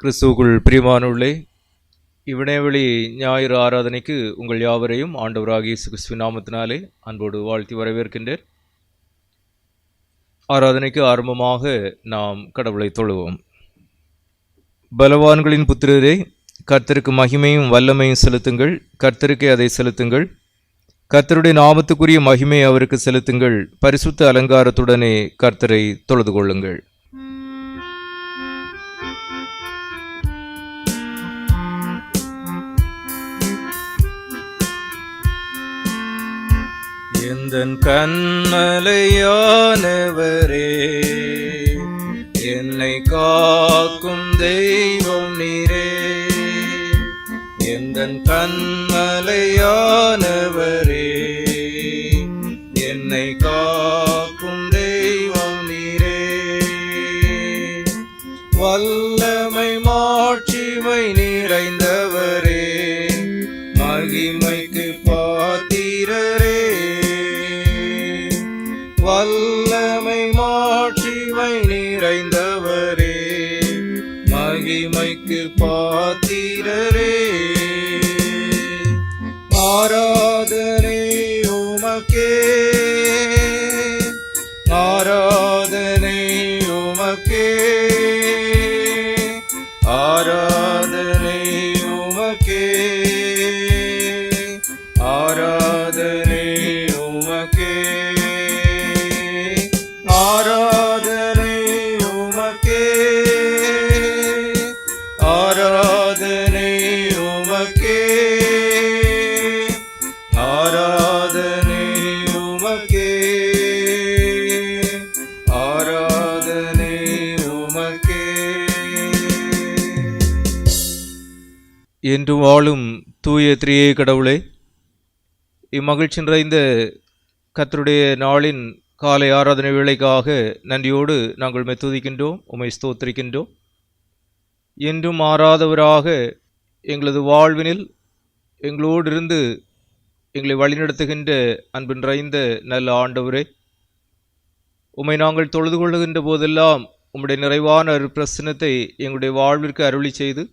கிறிஸ்துவுக்குள் பிரியமானவர்களே, இவ்விடைவெளி ஞாயிறு ஆராதனைக்கு உங்கள் யாவரையும் ஆண்டவராகிய இயேசு கிறிஸ்துவின் நாமத்தினாலே அன்போடு வாழ்த்தி வரவேற்கின்றேன். ஆராதனைக்கு ஆரம்பமாக நாம் கடவுளை தொழுவோம். பலவான்களின் புத்திரரே, கர்த்தருக்கு மகிமையும் வல்லமையும் செலுத்துங்கள். கர்த்தருக்கே அதை செலுத்துங்கள். கர்த்தருடைய நாமத்துக்குரிய மகிமை அவருக்கு செலுத்துங்கள். பரிசுத்த அலங்காரத்துடனே கர்த்தரை தொழுது கொள்ளுங்கள். எந்தன் கண்மலையானவரே, என்னை காக்கும் தெய்வம் நீரே. எந்தன் கண்மலையானவரே, என்னை காக்கும் தெய்வம் நீரே. வல்லமை மாட்சிமை நிறைந்தவரே, மகிமைக்கு பாத்திரரே. வல்லமை மாட்சிமை நிறைந்தவரே, மகிமைக்கு பாத்திரரே. ஆராதனை உமக்கே, ஆராதனை உமக்கே, ஆராதனை உமக்கே, ஆராதனை உமக்கே, ஆராதனை உமக்கே, ஆராதனை உமக்கே, ஆராதனை உமக்கே, ஆராதனை உமக்கே. என்று வாழும் தூய திரியே கடவுளே, இம்மகிழ்ச்சி நிறைந்த கர்த்தருடைய நாளின் காலை ஆராதனை வேளைக்காக நன்றியோடு நாங்கள் துதிக்கின்றோம், உம்மை ஸ்தோத்திரிக்கின்றோம். என்றும் மாறாதவராக எங்களது வாழ்வினில் எங்களோடு இருந்து எங்களை வழிநடத்துகின்ற அன்பு நிறைந்த நல்ல ஆண்டவரே, உம்மை நாங்கள் தொழுது கொள்ளுகின்ற போதெல்லாம் உம்முடைய நிறைவான பிரசன்னத்தை எங்களுடைய வாழ்விற்கு அருளி செய்து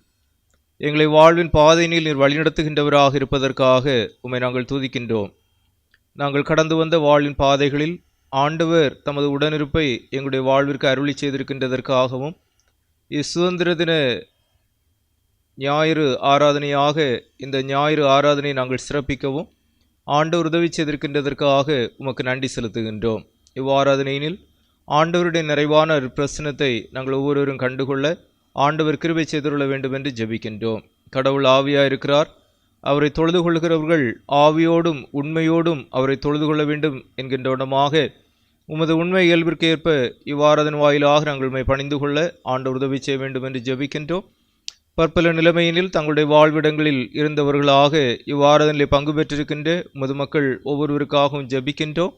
எங்களை வாழ்வின் பாதையினில் நீர் வழிநடத்துகின்றவராக இருப்பதற்காக உம்மை நாங்கள் துதிக்கின்றோம். நாங்கள் கடந்து வந்த வாழ்வின் பாதைகளில் ஆண்டவர் தமது உடனிருப்பை எங்களுடைய வாழ்விற்கு அருளி செய்திருக்கின்றதற்காகவும், இச்சுதந்திர தின ஞாயிறு ஆராதனையாக இந்த ஞாயிறு ஆராதனை நாங்கள் சிறப்பிக்கவும் ஆண்டவர் உதவி செய்திருக்கின்றதற்காக உமக்கு நன்றி செலுத்துகின்றோம். இவ்வாராதனையினில் ஆண்டவருடைய நிறைவான பிரசனத்தை நாங்கள் ஒவ்வொருவரும் கண்டுகொள்ள ஆண்டவர் கிருபை செய்துள்ள வேண்டும் என்று ஜெபிக்கின்றோம். கடவுள் ஆவியாயிருக்கிறார். அவரை தொழுது கொள்கிறவர்கள் ஆவியோடும் உண்மையோடும் அவரை தொழுது கொள்ள வேண்டும் என்கின்ற விடமாக உமது உண்மை இயல்பிற்கேற்ப இவ்வாராதன் வாயிலாக நாங்கள் பணிந்து கொள்ள ஆண்டவர் உதவி செய்ய வேண்டும் என்று ஜெபிக்கின்றோம். பற்பல நிலைமையினில் தங்களுடைய வாழ்விடங்களில் இருந்தவர்களாக இவ்வாராதனிலே பங்கு பெற்றிருக்கின்ற உமது மக்கள் ஒவ்வொருவருக்காகவும் ஜெபிக்கின்றோம்.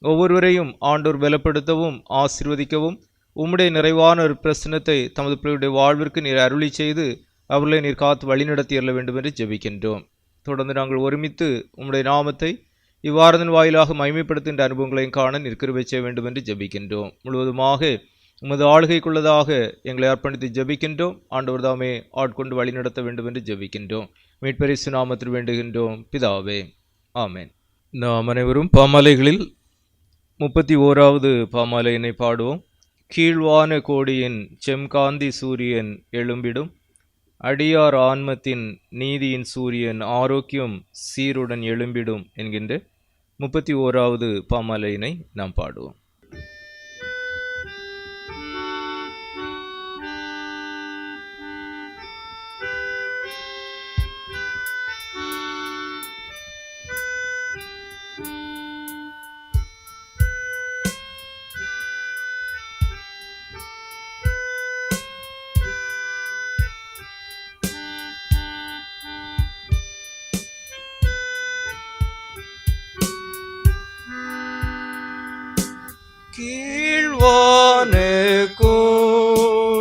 ஒவ்வொருவரையும் ஆண்டவர் பலப்படுத்தவும் ஆசீர்வதிக்கவும் உம்முடைய நிறைவான ஒரு பிரசனத்தை தமது பிள்ளையுடைய வாழ்விற்கு நீர் அருளி செய்து அவர்களை நீர் காத்து வழிநடத்தி அருள வேண்டும் என்று ஜெபிக்கின்றோம். தொடர்ந்து நாங்கள் ஒருமித்து உம்முடைய நாமத்தை இவ்வாரதன் வாயிலாக மகிமைப்படுத்துகின்ற அனுபவங்களையும் காண நீர் கிருபை செய்ய வேண்டும் என்று ஜெபிக்கின்றோம். முழுவதுமாக உமது ஆளுகைக்குள்ளதாக எங்களை அர்ப்பணித்து ஜெபிக்கின்றோம். ஆண்டவர் தாமே ஆட்கொண்டு வழிநடத்த வேண்டும் என்று ஜெபிக்கின்றோம். மீட்பரிசு நாமத்தில் வேண்டுகின்றோம் பிதாவே, ஆமேன். நாம் அனைவரும் பாமாலைகளில் 31வது பாமாலையினை பாடுவோம். கீழ்வான கோடியின் செம்காந்தி சூரியன் எழும்பிடும், அடியார் ஆன்மத்தின் நீதியின் சூரியன் ஆரோக்கியம் சீருடன் எழும்பிடும் என்கின்ற 31வது பாமாலையினை நாம் பாடுவோம். கீழ்வான கோடியே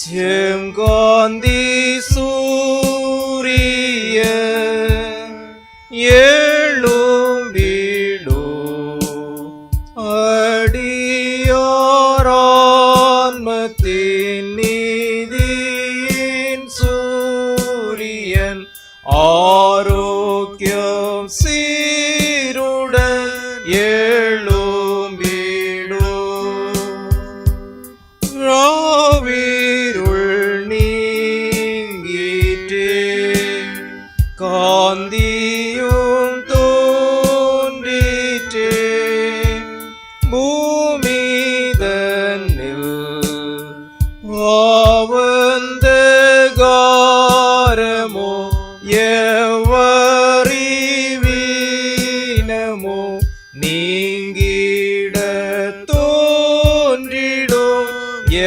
செம்காந்தி சூரிய எழும்பிடோ, அடியார் ஆன்மத்தின் எழும்பிடும். ராவிருள் நீங்கிற்றே, காந்தியும் தோன்றிற்றே, பூமி தன்னில் ஆவந்தகாரமோ எவ்வறிவீனமோ நீங்கிட தோன்றிடும்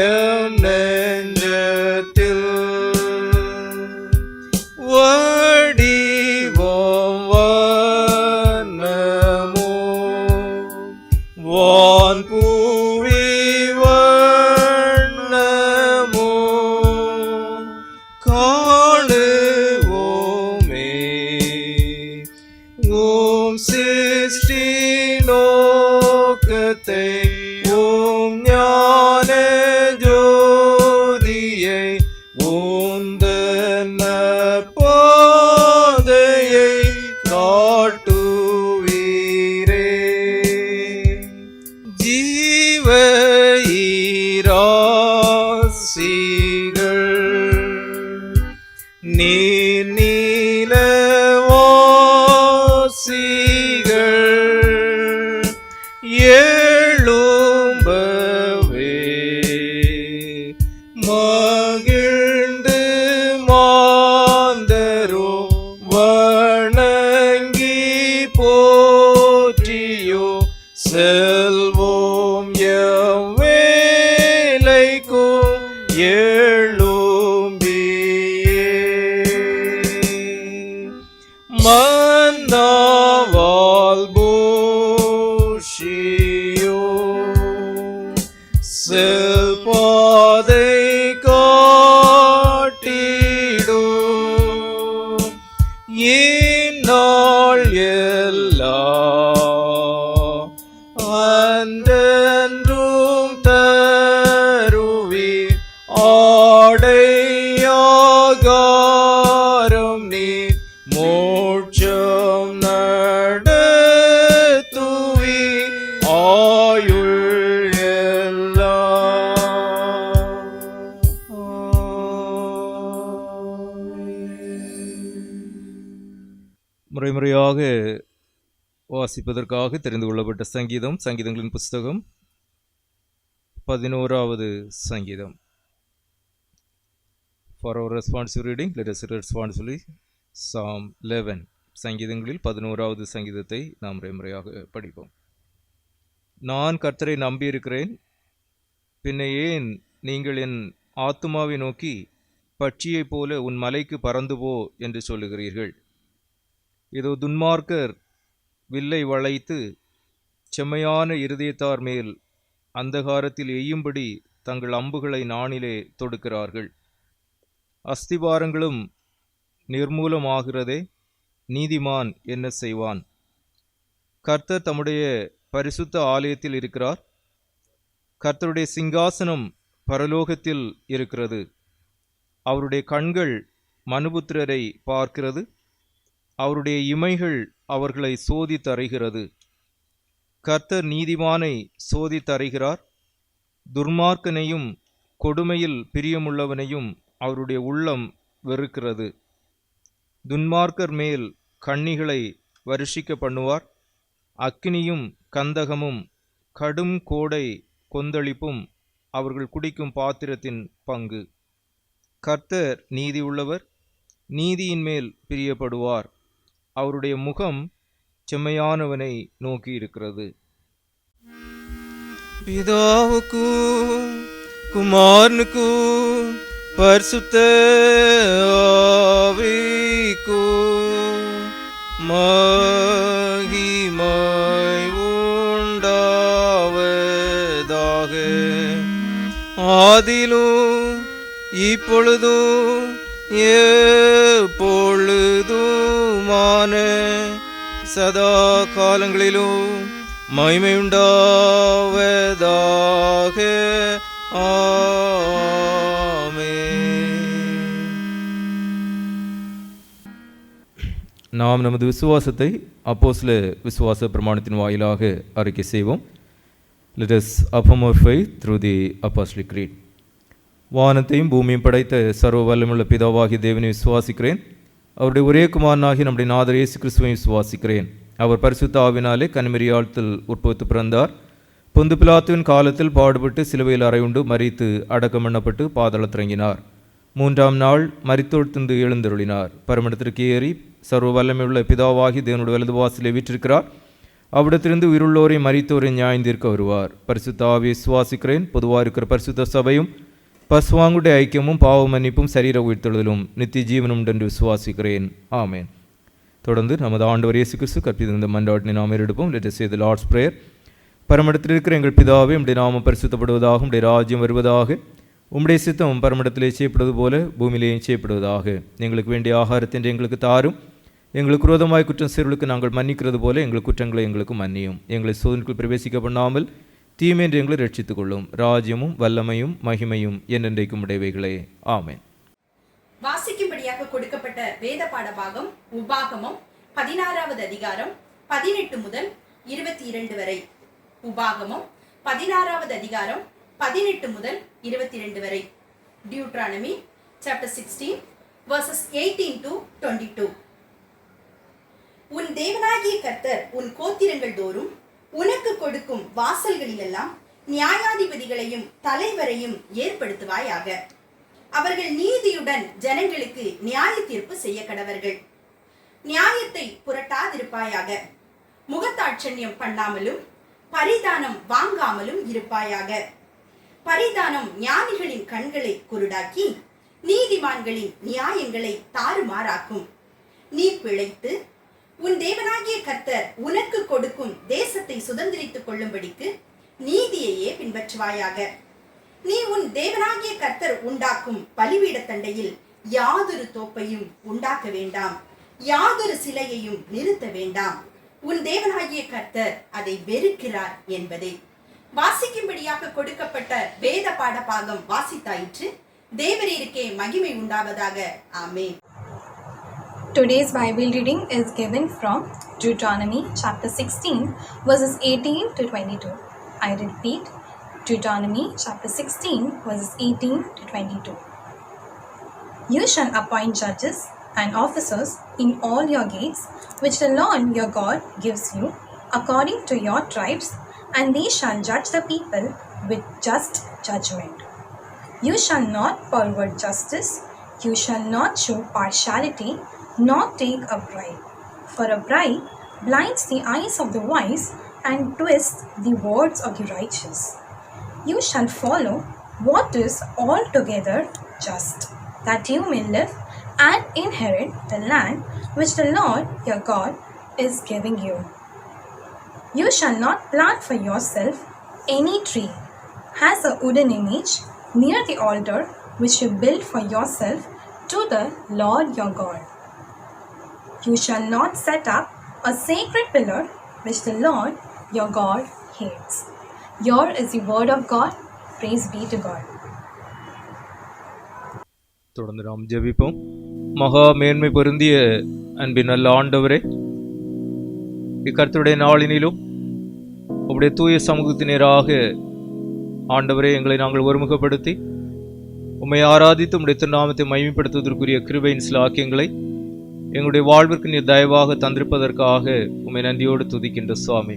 எம் நெஞ்சத்தில். வடிவம் வண்ணமோ வான்பூவி வண்ணமோ காணுவோமே. ஓம் சிருஷ்டி நோக்கத்தை, ஓம் ஞான ஜோதியை, உந்தன் பாதையை காட்டுவீரே. ஜீவ ஈராசிகள் நீர் நீலவாசிகள் எழும்பவே மகிழ்ந்து மாந்தரோ வணங்கி போற்றியோ செல்வோம் எவ்வேளைக்கும் எழும்பியே. மன்னாவால் பூஷியோ செல்பாதை காட்டிடோ, இந்நாள் எல்லாம் அன்றென்றும் தருவீர் ஆடையாகாரம் நீர் மோட்சம் நடத்துவீர் ஆயுள் எல்லாம். முறைமுறையாக வாசிப்பதற்காக தெரிந்து கொள்ளப்பட்ட சங்கீதம், சங்கீதங்களின் புஸ்தகம் 11வது சங்கீதம். For our responsive reading, let us responsibly Psalm 11. சங்கீதங்களில் 11வது சங்கீதத்தை நாம் முறைமுறையாக படிப்போம். நான் கர்த்தரை நம்பியிருக்கிறேன், பின்ன ஏன் நீங்கள் என் ஆத்துமாவை நோக்கி பட்சியைப் போல உன் மலைக்கு பறந்து போ என்று சொல்லுகிறீர்கள்? இதோ துன்மார்க்கர் வில்லை வளைத்து செம்மையான இருதயத்தார் மேல் அந்தகாரத்தில் எய்யும்படி தங்கள் அம்புகளை நாணிலே தொடுக்கிறார்கள். அஸ்திபாரங்களும் நிர்மூலமாகிறதே, நீதிமான் என்ன செய்வான்? கர்த்தர் தம்முடைய பரிசுத்த ஆலயத்தில் இருக்கிறார். கர்த்தருடைய சிங்காசனம் பரலோகத்தில் இருக்கிறது. அவருடைய கண்கள் மனுபுத்திரரை பார்க்கிறது, அவருடைய இமைகள் அவர்களை சோதித்தறைகிறது. கர்த்தர் நீதிமானை சோதித்தறைகிறார், துர்மார்க்கனையும் கொடுமையில் பிரியமுள்ளவனையும் அவருடைய உள்ளம் வெறுக்கிறது. துன்மார்க்கர் மேல் கண்ணிகளை வருஷிக்க பண்ணுவார். அக்கினியும் கந்தகமும் கடும் கோடை கொந்தளிப்பும் அவர்கள் குடிக்கும் பாத்திரத்தின் பங்கு. கர்த்தர் நீதி உள்ளவர், நீதியின் மேல் பிரியப்படுவார். அவருடைய முகம் செம்மையானவனை நோக்கி இருக்கிறது. பிதாவுக்கும் குமாரனுக்கும் பரிசுத்த ஆவிக்கும் மகிமை உண்டாவதாக. ஆதிலும் இப்பொழுதும் எப்பொழுதுமான சதா காலங்களிலும் மகிமையுண்டாவதாக. ஆமென். நாம் நமது விசுவாசத்தை அப்போஸ்தல விசுவாச பிரமாணத்தின் வாயிலாக அறிக்கை செய்வோம். Let us affirm our faith through the Apostolic Creed. வானத்தையும் பூமியும் படைத்த சர்வ வல்லமையுள்ள பிதாவாகிய தேவனை விசுவாசிக்கிறேன். அவருடைய ஒரே குமாரனாகிய நம்முடைய நாதர் இயேசு கிறிஸ்துவை விசுவாசிக்கிறேன். அவர் பரிசுத்த ஆவினாலே கன்னிமரியாளத்தில் உற்பத்தி பிறந்தார். பொந்து பிலாத்துவின் காலத்தில் பாடுபட்டு சிலுவையில் அறையுண்டு மரித்து அடக்கம் பண்ணப்பட்டு பாதாளத்திறங்கினார். 3ஆம் நாள் மரித்தொழுந்து எழுந்தருளினார். பரமண்டத்திற்கு ஏறி சர்வ வல்லமையுள்ள பிதாவாகி தேவனுடைய வலது வாசலை வீற்றிருக்கிறார். அவ்விடத்திலிருந்து உயிருள்ளோரை மரித்தோரை நியாயந்தீர்க்க வருவார். பரிசுத்த ஆவியை விசுவாசிக்கிறேன். பொதுவாக இருக்கிற பரிசுத்த சபையும் பசுவாங்குடைய ஐக்கியமும் பாவ மன்னிப்பும் சரீர உயிர்த்தெழுதலும் நித்திய ஜீவனும் என்று விசுவாசிக்கிறேன். ஆமேன். தொடர்ந்து நமது ஆண்டவர் இயேசு கிறிஸ்து கற்பித்த மன்றாட்டினை நாம் ஏறெடுப்போம். Let us say the Lord's Prayer. பரமண்டத்தில் இருக்கிற எங்கள் பிதாவே, உம்முடைய நாமம் பரிசுத்தப்படுவதாக, உம்முடைய ராஜ்யம் வருவதாக, உம்முடைய சித்தம் பரமண்டத்திலே செய்யப்படுவது போல பூமியிலேயும் செய்யப்படுவதாக. எங்களுக்கு வேண்டிய ஆகாரத்தை எங்களுக்கு தாரும். எங்களுக்கு விரோதமாய் குற்றம் செய்வர்களுக்கு நாங்கள் மன்னிக்கிறது போல எங்கள் குற்றங்களை எங்களுக்கு மன்னியும். எங்களை சோதனைக்குள் பிரவேசிக்க பண்ணாமல் தீமை என்று எங்களை ரட்சித்துக் கொள்ளும். ராஜ்யமும் வல்லமையும் மகிமையும் என்றென்றைக்கும் உடையவைகளே. ஆமென். வாசிக்கும்படியாக கொடுக்கப்பட்ட வேத பாட பாகம் உபாகமம் 16வது அதிகாரம் 18 முதல் 22 வரை. உபாகமம் 16வது அதிகாரம் 18 முதல் 22 வரை. Deuteronomy chapter 16 verses 18 to 22. உன் தேவனாகிய கர்த்தர் உன் கோத்திரங்கள் தோறும் உனக்கு கொடுக்கும் வாசல்களிலெல்லாம் நியாயாதிபதிகளையும் தலைவரையும் ஏற்படுத்துவாயாக. அவர்கள் நீதியுடன் ஜனங்களுக்கு நியாய தீர்ப்பு செய்ய கடவர்கள். நியாயத்தை புரட்டாதிருப்பாயாக. முகத்தாட்சண்யம் பண்ணாமலும் பரிதானம் வாங்காமலும் இருப்பாயாக. பரிதானம் ஞானிகளின் கண்களை குருடாக்கி நீதிமான்களின் நியாயங்களை தாறுமாறாக்கும். நீ பிழைத்து உன் தேவனாகிய கர்த்தர் உனக்கு கொடுக்கும் தேசத்தை சுதந்திரித்துக் கொள்ளும்படிக்கு நீதியையே பின்பற்றுவாயாக. நீ உன் தேவனாகிய கர்த்தர் உண்டாக்கும் பலிபீடத்தண்டையில் யாதொரு தோப்பையும் உண்டாக்க வேண்டாம், யாதொரு சிலையையும் நிறுத்த வேண்டாம். உன் தேவனாகிய கர்த்தர் அதை வெறுக்கிறார் என்பதே. வாசிக்கும்படியாக கொடுக்கப்பட்ட வேத பாட பாகம் வாசித்தாயிற்று. தேவரீருக்கே மகிமை உண்டாவதாக. ஆமென். Today's Bible reading is given from Deuteronomy chapter 16 verses 18 to 22. I repeat, Deuteronomy chapter 16 verses 18 to 22. You shall appoint judges and officers in all your gates, which the Lord your God gives you, according to your tribes, and they shall judge the people with just judgment. You shall not pervert justice, you shall not show partiality, nor take a bribe. For a bribe blinds the eyes of the wise and twists the words of the righteous. You shall follow what is altogether just, that you may live and inherit the land which the Lord your God is giving you. You shall not plant for yourself any tree, has a wooden image, near the altar which you build for yourself to the Lord your God. You shall not set up a sacred pillar which the Lord your God hates. Here is the word of God. Praise be to God. தொடர்ந்து நாம் ஜெபிப்போம். மகா மேன்மை பொருந்திய அன்பின் நல்ல ஆண்டவரே, இக்கர்த்தருடைய நாளினிலும் உம்முடைய தூய சமூகத்தினராக ஆண்டவரே எங்களை நாங்கள் ஒருமுகப்படுத்தி உம்மை ஆராதித்து உம்முடைய திருநாமத்தை மகிமைப்படுத்துவதற்குரிய கிருபையின் சிலாக்கியங்களை எங்களுடைய வாழ்விற்கு நீர் தயவாக தந்திருப்பதற்காக உம்மை நன்றியோடு துதிக்கின்ற சுவாமி.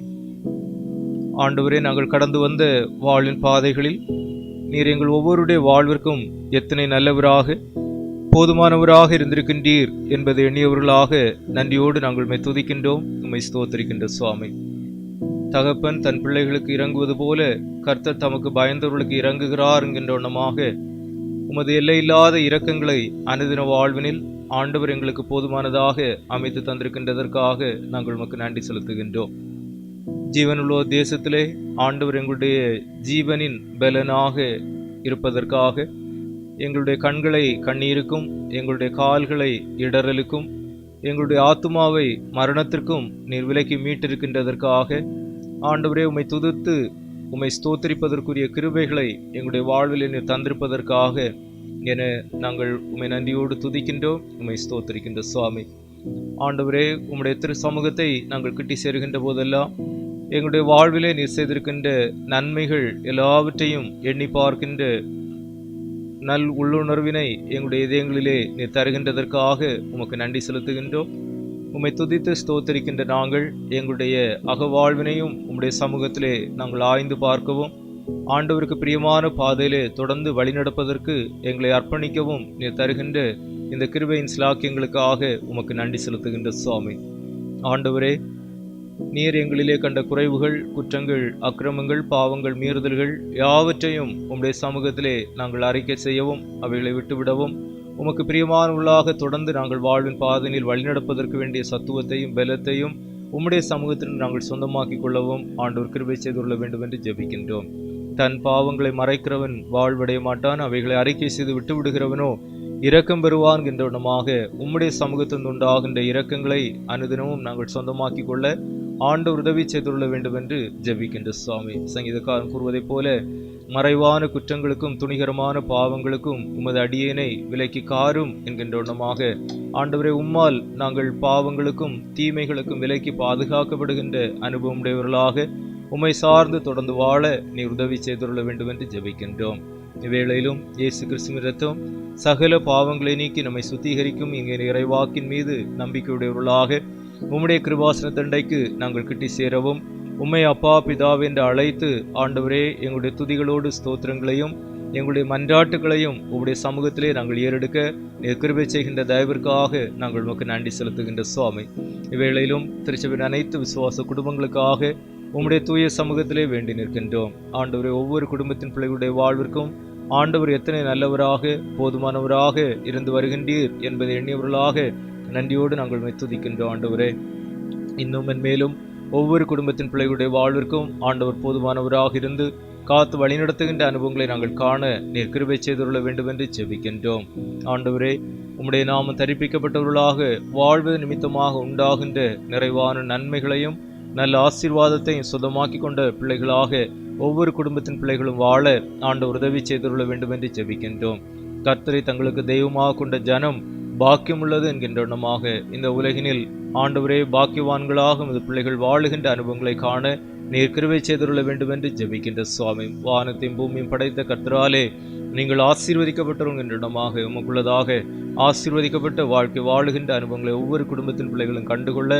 ஆண்டவரே, நாங்கள் கடந்து வந்த வாழ்வின் பாதைகளில் நீர் எங்கள் ஒவ்வொருடைய வாழ்விற்கும் எத்தனை நல்லவராக போதுமானவராக இருந்திருக்கின்றீர் என்பதை எண்ணியவர்களாக நன்றியோடு நாங்கள் உம்மை துதிக்கின்றோம், உம்மை ஸ்தோத்திரிக்கின்ற சுவாமி. தகப்பன் தன் பிள்ளைகளுக்கு இறங்குவது போல கர்த்தர் தமக்கு பயந்தவர்களுக்கு இறங்குகிறார் என்கின்ற வண்ணமாக உமது எல்லையில்லாத இரக்கங்களை அனுதின வாழ்வினில் ஆண்டவர் எங்களுக்கு போதுமானதாக அமைத்து தந்திருக்கின்றதற்காக நாங்கள் உமக்கு நன்றி செலுத்துகின்றோம். ஜீவனுள்ள தேசத்திலே ஆண்டவர் எங்களுடைய ஜீவனின் பலனாக இருப்பதற்காக எங்களுடைய கண்களை கண்ணீருக்கும், எங்களுடைய கால்களை இடறலுக்கும், எங்களுடைய ஆத்துமாவை மரணத்திற்கும் நீர் விலக்கி மீட்டிருக்கின்றதற்காக ஆண்டவரே உம்மை துதித்து உம்மை ஸ்தோத்திரிப்பதற்குரிய கிருபைகளை எங்களுடைய வாழ்வில் நீர் தந்திருப்பதற்காக என நாங்கள் உம்மை நன்றியோடு துதிக்கின்றோம், உம்மை ஸ்தோத்திரிக்கின்ற சுவாமி. ஆண்டவரே, உம்முடைய திரு சமூகத்தை நாங்கள் கிட்டி சேருகின்ற போதெல்லாம் எங்களுடைய வாழ்விலே நீர் செய்திருக்கின்ற நன்மைகள் எல்லாவற்றையும் எண்ணி பார்க்கின்ற நல் உள்ளுணர்வினை எங்களுடைய இதயங்களிலே நீர் தருகின்றதற்காக உமக்கு நன்றி செலுத்துகின்றோம். உம்மை துதித்து ஸ்தோத்தரிக்கின்ற நாங்கள் எங்களுடைய அகவாழ்வினையும் உம்முடைய சமூகத்திலே நாங்கள் ஆய்ந்து பார்க்கவும், ஆண்டவருக்கு பிரியமான பாதையிலே தொடர்ந்து வழிநடப்பதற்கு எங்களை அர்ப்பணிக்கவும் நீர் தருகின்ற இந்த கிருபையின் சிலாக்கியங்களுக்காக உமக்கு நன்றி செலுத்துகின்ற சுவாமி. ஆண்டவரே, நீர் எங்களிலே கண்ட குறைவுகள், குற்றங்கள், அக்கிரமங்கள், பாவங்கள், மீறுதல்கள் யாவற்றையும் உம்முடைய சமூகத்திலே நாங்கள் அறிக்கை செய்யவும், அவைகளை விட்டுவிடவும், உமக்கு பிரியமானவர்களாக தொடர்ந்து நாங்கள் வாழ்வின் பாதையில் வழிநடப்பதற்கு வேண்டிய சத்துவத்தையும் பலத்தையும் உம்முடைய சமூகத்தில் நாங்கள் சொந்தமாக்கிக் கொள்ளவும் ஆண்டவர் கிருபை செய்துள்ள வேண்டும் என்று ஜெபிக்கின்றோம். தன் பாவங்களை மறைக்கிறவன் வாழ்வடைய மாட்டான், அவைகளை அறிக்கை செய்து விட்டு விடுகிறவனோ இரக்கம் பெறுவான் என்றவனமாக உம்முடைய சமூகத்திலிருந்து உண்டாகின்ற இரக்கங்களை அனுதினமும் நாங்கள் சொந்தமாக்கிக் கொள்ள ஆண்டவர் உதவி செய்துள்ள வேண்டும் என்று ஜெபிக்கின்ற சுவாமி. சங்கீதக்காரன் கூறுவதைப் போல, மறைவான குற்றங்களுக்கும் துணிகரமான பாவங்களுக்கும் உமது அடியேனை விலக்கி காரும் என்கின்றவனமாக ஆண்டவரே, உம்மால் நாங்கள் பாவங்களுக்கும் தீமைகளுக்கும் விலக்கி பாதுகாக்கப்படுகின்ற அனுபவம் உடையவர்களாக உம்மை சார்ந்து தொடர்ந்து வாழ நீ உதவி செய்துள்ள வேண்டும் என்று ஜெபிக்கின்றோம். இவ்வேளையிலும் இயேசு கிறிஸ்துவின் இரத்தம் சகல பாவங்களை நீக்கி நம்மை சுத்திகரிக்கும் இங்கே இறைவாக்கின் மீது நம்பிக்கையுடையவர்களாக உம்முடைய கிருபாசன தண்டைக்கு நாங்கள் கிட்டி சேரவும், உம்மை அப்பா பிதாவே என்று அழைத்து ஆண்டவரே, எங்களுடைய துதிகளோடு ஸ்தோத்திரங்களையும் எங்களுடைய மன்றாட்டுகளையும் உம்முடைய சமூகத்திலே நாங்கள் ஏறெடுக்க நீர் கிருபை செய்கின்ற தயவிற்காக நாங்கள் உமக்கு நன்றி செலுத்துகின்ற சுவாமி. இவ்வேளையிலும் திருச்சபையின் அனைத்து விசுவாச குடும்பங்களுக்காக உம்முடைய தூய சமூகத்திலே வேண்டி நிற்கின்றோம். ஆண்டவரே, ஒவ்வொரு குடும்பத்தின் பிள்ளைகளுடைய வாழ்விற்கும் ஆண்டவர் எத்தனை நல்லவராக போதுமானவராக இருந்து வருகின்றீர் என்பதை எண்ணியவர்களாக நன்றியோடு நாங்கள் துதிக்கின்றோம். ஆண்டவரே, இன்னும் மேலும் ஒவ்வொரு குடும்பத்தின் பிள்ளைகளுடைய வாழ்விற்கும் ஆண்டவர் போதுமானவராக இருந்து காத்து வழிநடத்துகின்ற அனுபவங்களை நாங்கள் காண நீர் கிருபை செய்துள்ள வேண்டும் என்று ஜெபிக்கின்றோம். ஆண்டவரே, உம்முடைய நாமம் தரிப்பிக்கப்பட்டவர்களாக வாழ்வது நிமித்தமாக உண்டாகின்ற நிறைவான நன்மைகளையும் நல்ல ஆசீர்வாதத்தையும் சுதமாக்கி கொண்ட பிள்ளைகளாக ஒவ்வொரு குடும்பத்தின் பிள்ளைகளும் வாழ ஆண்டவர் உதவி செய்துள்ள வேண்டும் என்று ஜெபிக்கின்றோம். கர்த்தரை தங்களுக்கு தெய்வமாக கொண்ட ஜனம் பாக்கியம் உள்ளது என்கின்றனமாக இந்த உலகினில் ஆண்டவரே, பாக்கியவான்களாக இந்த பிள்ளைகள் வாழுகின்ற அனுபவங்களை காண நீர் கிருபை செய்துள்ள வேண்டும் என்று ஜெபிக்கின்ற சுவாமி. வானத்தையும் பூமியும் படைத்த கர்த்தராலே நீங்கள் ஆசீர்வதிக்கப்பட்டவர்கள் என்றிடமாக உமக்குள்ளதாக ஆசீர்வதிக்கப்பட்ட வாழ்க்கை வாழுகின்ற அனுபவங்களை ஒவ்வொரு குடும்பத்தின் பிள்ளைகளும் கண்டுகொள்ள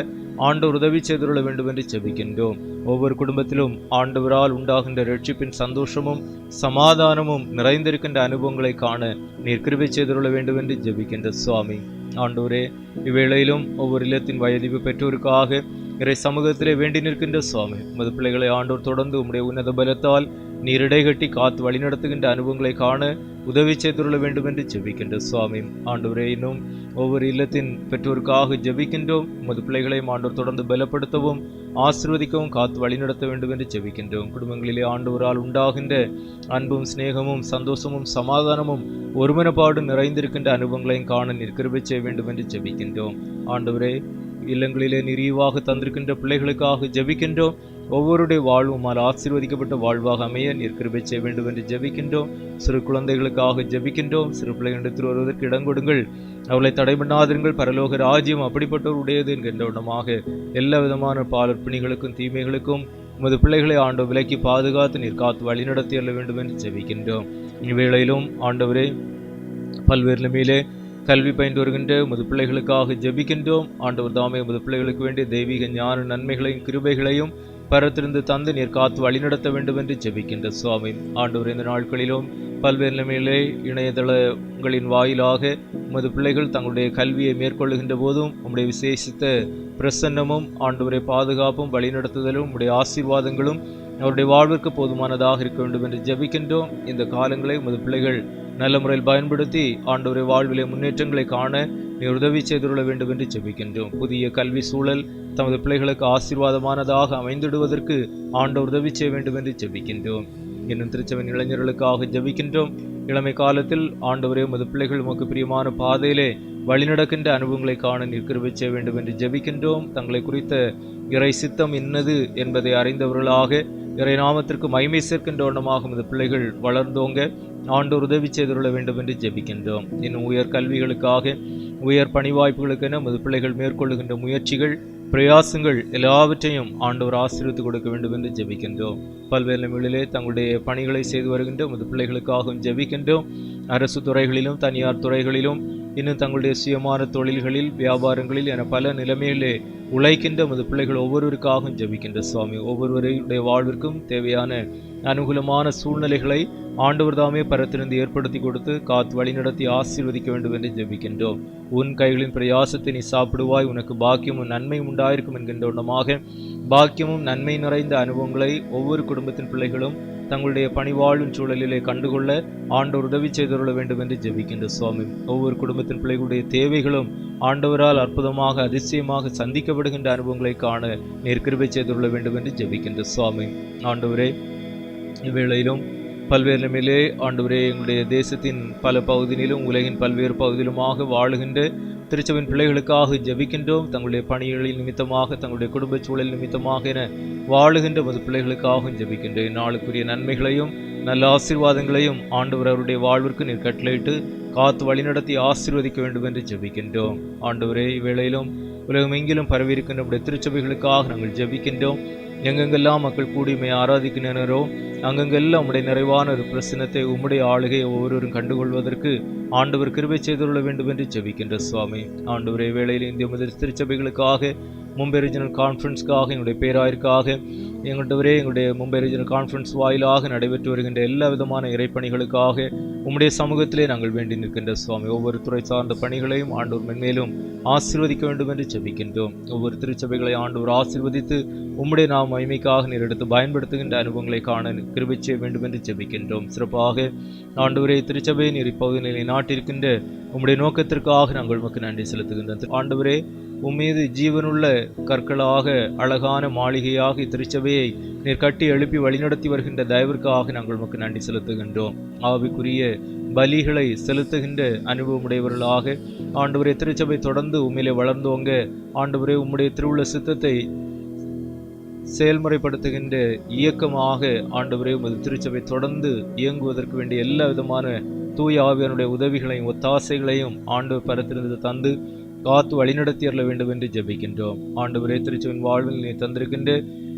ஆண்டவர் உதவி செய்துள்ள வேண்டும் என்று ஜெபிக்கின்றோம். ஒவ்வொரு குடும்பத்திலும் ஆண்டவரால் உண்டாகின்ற ரட்சிப்பின் சந்தோஷமும் சமாதானமும் நிறைந்திருக்கின்ற அனுபவங்களை காண நீர் கிருபை செய்துள்ள வேண்டும் என்று ஜெபிக்கின்ற சுவாமி. ஆண்டவரே, இவ்வேளையிலும் ஒவ்வொரு இல்லத்தின் வயதிப்பு பெற்றோருக்காக இறை சமூகத்திலே வேண்டி நிற்கின்ற சுவாமி. உமது பிள்ளைகளை ஆண்டோர் தொடர்ந்து உம்முடைய உன்னத பலத்தால் நீர் இடைகட்டி காத்து வழிநடத்துகின்ற அனுபவங்களை காண உதவி செய்துள்ள வேண்டும் என்று ஜெபிக்கின்ற சுவாமி. ஆண்டவரே, இன்னும் ஒவ்வொரு இல்லத்தின் பெற்றோருக்காக ஜெபிக்கின்றோம். உமது பிள்ளைகளை ஆண்டோர் தொடர்ந்து பலப்படுத்தவும் ஆசீர்வதிக்கவும் காத்து வழிநடத்த வேண்டும் என்று ஜெபிக்கின்றோம். குடும்பங்களிலே ஆண்டவரால் உண்டாகின்ற அன்பும் சிநேகமும் சந்தோஷமும் சமாதானமும் ஒருமனப்பாடு நிறைந்திருக்கின்ற அனுபவங்களையும் காண நீர் கிருபை செய்ய வேண்டும் என்று ஜெபிக்கின்றோம். ஆண்டவரே, இல்லங்களிலே நிறைவாக தந்திருக்கின்ற பிள்ளைகளுக்காக ஜெபிக்கின்றோம். ஒவ்வொருடைய வாழ்வும் ஆசீர்வதிக்கப்பட்ட வாழ்வாக அமைய நீர் கிருபை செய்ய வேண்டும் என்று ஜெபிக்கின்றோம். சிறு குழந்தைகளுக்காக ஜெபிக்கின்றோம். சிறு பிள்ளைகளிடத்தில் வருவதற்கு இடம் கொடுங்கள், அவளை தடைபண்ணாதிருங்கள், பரலோக ராஜ்யம் அப்படிப்பட்டவர் உடையது என்கின்ற உடனமாக எல்லா விதமான பாலர்ப்பிணிகளுக்கும் தீமைகளுக்கும் உமது பிள்ளைகளை ஆண்டவர் விலக்கி பாதுகாத்து நீர் காத்து வழிநடத்தி அள்ள வேண்டும் என்று ஜெபிக்கின்றோம். இவ்வேளையிலும் ஆண்டவரே, பல்வேறு நிலைமையிலே கல்வி பயின்று வருகின்ற உமது பிள்ளைகளுக்காக ஜெபிக்கின்றோம். ஆண்டவர் தாமே உமது பிள்ளைகளுக்கு வேண்டிய தெய்வீக ஞான நன்மைகளையும் கிருபைகளையும் பரத்திருந்து தந்து நீர் காத்து வழிநடத்த வேண்டும் என்று ஜெபிக்கின்ற சுவாமி. ஆண்டவர் இந்த நாட்களிலும் பல்வேறு நிலைமையிலே இணையதளங்களின் வாயிலாக உமது பிள்ளைகள் தங்களுடைய கல்வியை மேற்கொள்ளுகின்ற போதும் உம்முடைய விசேஷித்த பிரசன்னமும் ஆண்டவரை பாதுகாப்பும் வழிநடத்துதலும் உம்முடைய ஆசீர்வாதங்களும் அவருடைய வாழ்விற்கு போதுமானதாக இருக்க வேண்டும் என்று ஜெபிக்கின்றோம். இந்த காலங்களை உமது பிள்ளைகள் நல்ல முறையில் பயன்படுத்தி ஆண்டவரை வாழ்விலே முன்னேற்றங்களை காண நீ உதவி செய்துள்ள வேண்டும் என்று ஜெபிக்கின்றோம். புதிய கல்வி சூழல் தமது பிள்ளைகளுக்கு ஆசீர்வாதமானதாக அமைந்திடுவதற்கு ஆண்டவர் உதவி செய்ய வேண்டும் என்று ஜெபிக்கின்றோம். இன்னும் திருச்சபையின் இளைஞர்களுக்காக ஜெபிக்கின்றோம். இளமை காலத்தில் ஆண்டவரே, உமது பிள்ளைகள் உமக்கு பிரியமான பாதையிலே வழிநடக்கின்ற அனுபவங்களை காண நீர் கிருபை செய்ய வேண்டும் என்று ஜெபிக்கின்றோம். தங்களை குறித்த இறை சித்தம் இன்னது என்பதை அறிந்தவர்களாக இறை நாமத்திற்கு மகிமை சேர்க்கின்ற வண்ணமாக இந்த பிள்ளைகள் வளர்ந்தோங்க ஆண்டவர் உதவி செய்துள்ள வேண்டும் என்று ஜெபிக்கின்றோம். இன்னும் உயர் கல்விகளுக்காக உயர் பணி வாய்ப்புகளுக்கென நமது பிள்ளைகள் மேற்கொள்ளுகின்ற முயற்சிகள் பிரயாசங்கள் எல்லாவற்றையும் ஆண்டவர் ஆசீர்வதித்து கொடுக்க வேண்டும் என்று ஜெபிக்கின்றோம். பல்வேறு நிலைகளிலே தங்களுடைய பணிகளை செய்து வருகின்ற நமது பிள்ளைகளுக்காகவும் ஜெபிக்கின்றோம். அரசு துறைகளிலும் தனியார் துறைகளிலும் இன்னும் தங்களுடைய சுயமான தொழில்களில் வியாபாரங்களில் என பல நிலைமையிலே உழைக்கின்ற நமது பிள்ளைகள் ஒவ்வொருவருக்காகவும் ஜெபிக்கின்ற சுவாமி. ஒவ்வொருவருடைய வாழ்விற்கும் தேவையான அனுகூலமான சூழ்நிலைகளை ஆண்டவர் தாமே பரத்திலிருந்து ஏற்படுத்தி கொடுத்து காத்து வழிநடத்தி ஆசீர்வதிக்க வேண்டும் என்று ஜெபிக்கின்றோம். உன் கைகளின் பிரயாசத்தை நீ சாப்பிடுவாய், உனக்கு பாக்கியமும் நன்மையும் உண்டாயிருக்கும் என்கின்ற ஒன்றமாக பாக்கியமும் நன்மை நிறைந்த அனுபவங்களை ஒவ்வொரு குடும்பத்தின் பிள்ளைகளும் தங்களுடைய பணிவாழும் சூழலிலே கண்டுகொள்ள ஆண்டவர் உதவி செய்துள்ள வேண்டும் என்று ஜெபிக்கின்ற சுவாமி. ஒவ்வொரு குடும்பத்தின் பிள்ளைகளுடைய தேவைகளும் ஆண்டவரால் அற்புதமாக அதிசயமாக சந்திக்கப்படுகின்ற அனுபவங்களை காண நீர் கிருபை செய்துள்ள வேண்டும் என்று ஜெபிக்கின்ற சுவாமி. ஆண்டவரே, இவ்வேளையிலும் பல்வேறு நிலையிலே ஆண்டவரே எங்களுடைய தேசத்தின் பல பகுதியிலும் உலகின் பல்வேறு பகுதியிலுமாக வாழுகின்ற திருச்சபையின் பிள்ளைகளுக்காக ஜெபிக்கின்றோம். தங்களுடைய பணிகளின் நிமித்தமாக தங்களுடைய குடும்ப சூழல் நிமித்தமாக என வாழுகின்ற மது பிள்ளைகளுக்காகவும் ஜெபிக்கின்றேன். நாளுக்குரிய நன்மைகளையும் நல்ல ஆசீர்வாதங்களையும் ஆண்டவர் அவருடைய வாழ்விற்கு நீர் கட்டளையிட்டு காத்து வழிநடத்தி ஆசீர்வதிக்க வேண்டும் என்று ஜெபிக்கின்றோம். ஆண்டவரே, இவ்வேளையிலும் உலகமெங்கிலும் பரவியிருக்கின்ற நம்முடைய திருச்சபைகளுக்காக நாங்கள் ஜெபிக்கின்றோம். எங்கெங்கெல்லாம் மக்கள் கூடியுமே ஆராதிக்கின்றனரோ அங்கெங்கெல்லாம் உம்முடைய நிறைவான ஒரு பிரசனத்தை உம்முடைய ஆளுகையை ஒவ்வொருவரும் கண்டுகொள்வதற்கு ஆண்டவர் கிருபை செய்துள்ள வேண்டும் என்று ஜெபிக்கின்ற சுவாமி. ஆண்டவரே, வேளையில் இந்திய முதல் திருச்சபைகளுக்காக மும்பை ரீஜனல் கான்ஃபரன்ஸ்க்காக எங்களுடைய பேராயிருக்காக எங்களுடைய மும்பை ரீஜனல் கான்ஃபரன்ஸ் வாயிலாக நடைபெற்று வருகின்ற எல்லா விதமான இறைப்பணிகளுக்காக உம்முடைய சமூகத்திலே நாங்கள் வேண்டி நிற்கின்ற சுவாமி. ஒவ்வொரு துறை சார்ந்த பணிகளையும் ஆண்டவர் மென்மேலும் ஆசீர்வதிக்க வேண்டும் என்று ஜெபிக்கின்றோம். ஒவ்வொரு திருச்சபைகளை ஆண்டவர் ஆசீர்வதித்து உம்முடைய நாம் மகிமைக்காக நீர் எடுத்து பயன்படுத்துகின்ற அனுபவங்களை காண கிருபை செய்ய வேண்டும் என்று ஜெபிக்கின்றோம். சிறப்பாக ஆண்டவரே, திருச்சபை நீர் இப்பகுதியிலே நாட்டிருக்கின்ற உம்முடைய நோக்கத்திற்காக நாங்கள் உமக்கு நன்றி செலுத்துகின்றோம். ஆண்டவரே, உம்மீது ஜீவனுள்ள கற்களாக அழகான மாளிகையாக இத்திருச்சபையை நீர் கட்டி எழுப்பி வழிநடத்தி வருகின்ற தயவிற்காக நாங்கள் உமக்கு நன்றி செலுத்துகின்றோம். ஆவிக்குரிய பலிகளை செலுத்துகின்ற அனுபவமுடையவர்களாக ஆண்டவரே திருச்சபை தொடர்ந்து உண்மையிலே வளர்ந்தோங்க ஆண்டவரே உம்முடைய திருவுள்ள சித்தத்தை செயல்முறைப்படுத்துகின்ற இயக்கமாக ஆண்டவரே உமது திருச்சபை தொடர்ந்து இயங்குவதற்கு வேண்டிய எல்லா விதமான தூய ஆவியானுடைய உதவிகளையும் ஒத்தாசைகளையும் ஆண்டவர் பரத்திலிருந்து தந்து காத்து வழிநடத்தி அருள வேண்டும் என்று ஜெபிக்கின்றோம். ஆண்டவரே, திருச்சபையின் வாழ்வில் நீ தந்திருக்கின்ற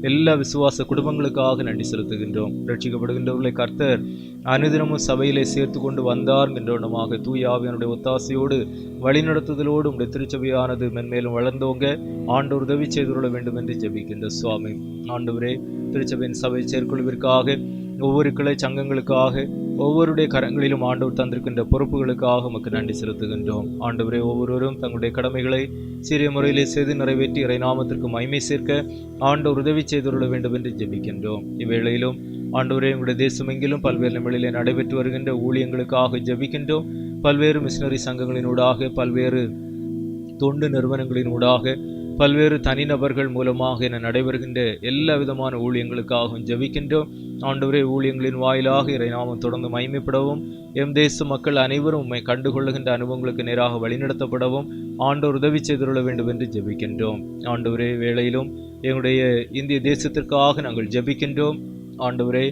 எல்லா விசுவாச குடும்பங்களுக்காக நன்றி செலுத்துகின்றோம். ரட்சிக்கப்படுகின்றவர்களை கர்த்தர் அனுதினமும் சபையிலே சேர்த்து கொண்டு வந்தார் என்ற தூய ஆவியானுடைய ஒத்தாசையோடு வழிநடத்துதலோடு உடைய திருச்சபையானது மென்மேலும் வளர்ந்தோங்க ஆண்டவர் உதவி செய்துள்ள வேண்டும் என்று ஜெபிக்கின்ற சுவாமி. ஆண்டவரே, திருச்சபையின் சபை செயற்குழுவிற்காக ஒவ்வொரு கிளை சங்கங்களுக்காக ஒவ்வொருடைய கரங்களிலும் ஆண்டவர் தந்திருக்கின்ற பொறுப்புகளுக்காக உமக்கு நன்றி செலுத்துகின்றோம். ஆண்டவரே, ஒவ்வொருவரும் தங்களுடைய கடமைகளை சீரிய முறையிலே செய்து நிறைவேற்றி இறை நாமத்திற்கு மகிமை சேர்க்க ஆண்டவர் உதவி செய்துள்ள வேண்டும் என்று ஜெபிக்கின்றோம். இவ்வேளையிலும் ஆண்டவரே, எங்களுடைய தேசமெங்கிலும் பல்வேறு நிலைகளிலே நடைபெற்று வருகின்ற ஊழியங்களுக்காக ஜெபிக்கின்றோம். பல்வேறு மிஷனரி சங்கங்களினூடாக பல்வேறு தொண்டு நிறுவனங்களினூடாக பல்வேறு தனிநபர்கள் மூலமாக என நடைபெறுகின்ற எல்லா விதமான ஊழியங்களுக்காகவும் ஜெபிக்கின்றோம். ஆண்டவரே, ஊழியங்களின் வாயிலாக இறை நாமம் தொடர்ந்து மகிமைப்படவும் எம் தேச மக்கள் அனைவரும் உம்மை கண்டுகொள்ளுகின்ற அனுபவங்களுக்கு நேராக வழிநடத்தப்படவும் ஆண்டவர் உதவி செய்துள்ள வேண்டும் என்று ஜெபிக்கின்றோம். ஆண்டவரே, வேளையிலும் எங்களுடைய இந்திய தேசத்திற்காக நாங்கள் ஜெபிக்கின்றோம். ஆண்டவரே,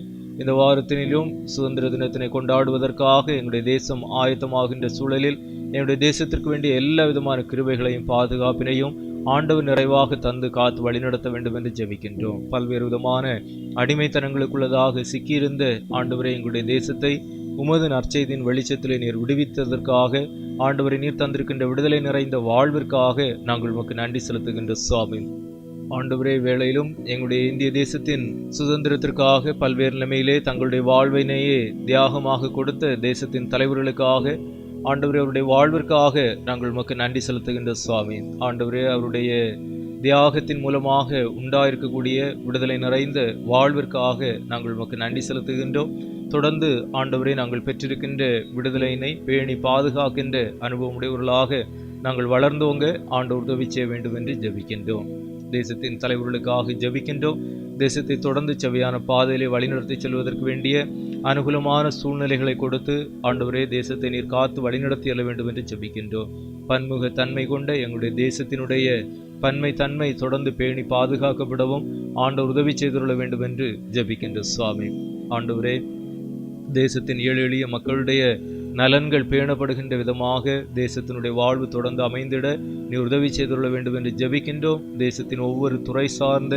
இந்த வாரத்தினிலும் சுதந்திர தினத்தினை கொண்டாடுவதற்காக எங்களுடைய தேசம் ஆயத்தமாகின்ற சூழலில் எங்களுடைய தேசத்திற்கு வேண்டிய எல்லா விதமான கிருபைகளையும் பாதுகாப்பினையும் ஆண்டவர் நிறைவாக தந்து காத்து வழிநடத்த வேண்டும் என்று ஜெபிக்கின்றோம். பல்வேறு விதமான அடிமைத்தனங்களுக்குள்ளதாக சிக்கியிருந்த ஆண்டவரை எங்களுடைய தேசத்தை உமது நற்செய்தியின் வெளிச்சத்திலே நீர் விடுவித்ததற்காக ஆண்டவரை நீர் தந்திருக்கின்ற விடுதலை நிறைந்த வாழ்விற்காக நாங்கள் உமக்கு நன்றி செலுத்துகின்ற சுவாமி. ஆண்டவரே, வேளையிலும் எங்களுடைய இந்திய தேசத்தின் சுதந்திரத்திற்காக பல்வேறு நிலைமையிலே தங்களுடைய வாழ்வினையே தியாகமாக கொடுத்த தேசத்தின் தலைவர்களுக்காக ஆண்டவரே, அவருடைய வாழ்விற்காக நாங்கள் உமக்கு நன்றி செலுத்துகின்ற சுவாமி. ஆண்டவரே, அவருடைய தியாகத்தின் மூலமாக உண்டாயிருக்கக்கூடிய விடுதலை நிறைந்த வாழ்விற்காக நாங்கள் உமக்கு நன்றி செலுத்துகின்றோம். தொடர்ந்து ஆண்டவரே, நாங்கள் பெற்றிருக்கின்ற விடுதலையினை பேணி பாதுகாக்கின்ற அனுபவமுடையவர்களாக நாங்கள் வளர்ந்தோங்க ஆண்டவர் உதவி செய்ய வேண்டும் என்று ஜெபிக்கின்றோம். தேசத்தின் தலைவர்களுக்காக ஜெபிக்கின்றோம். தேசத்தை தொடர்ந்து செவ்வையான பாதையிலே வழிநடத்தி செல்வதற்கு வேண்டிய அனுகூலமான சூழ்நிலைகளை கொடுத்து ஆண்டவரே, தேசத்தை நீர் காத்து வழிநடத்தி செல்ல வேண்டும் என்று ஜெபிக்கின்றோம். பன்முக தன்மை கொண்ட எங்களுடைய தேசத்தினுடைய பன்மை தன்மை தொடர்ந்து பேணி பாதுகாக்கப்படவும் ஆண்டவர் உதவி செய்துள்ள வேண்டும் என்று ஜெபிக்கின்ற சுவாமி. ஆண்டவரே, தேசத்தின் ஏழை எளிய மக்களுடைய நலன்கள் பேணப்படுகின்ற விதமாக தேசத்தினுடைய வாழ்வு தொடர்ந்து அமைந்திட நீ உதவி செய்துள்ள வேண்டும் என்று ஜெபிக்கின்றோம். தேசத்தின் ஒவ்வொரு துறை சார்ந்த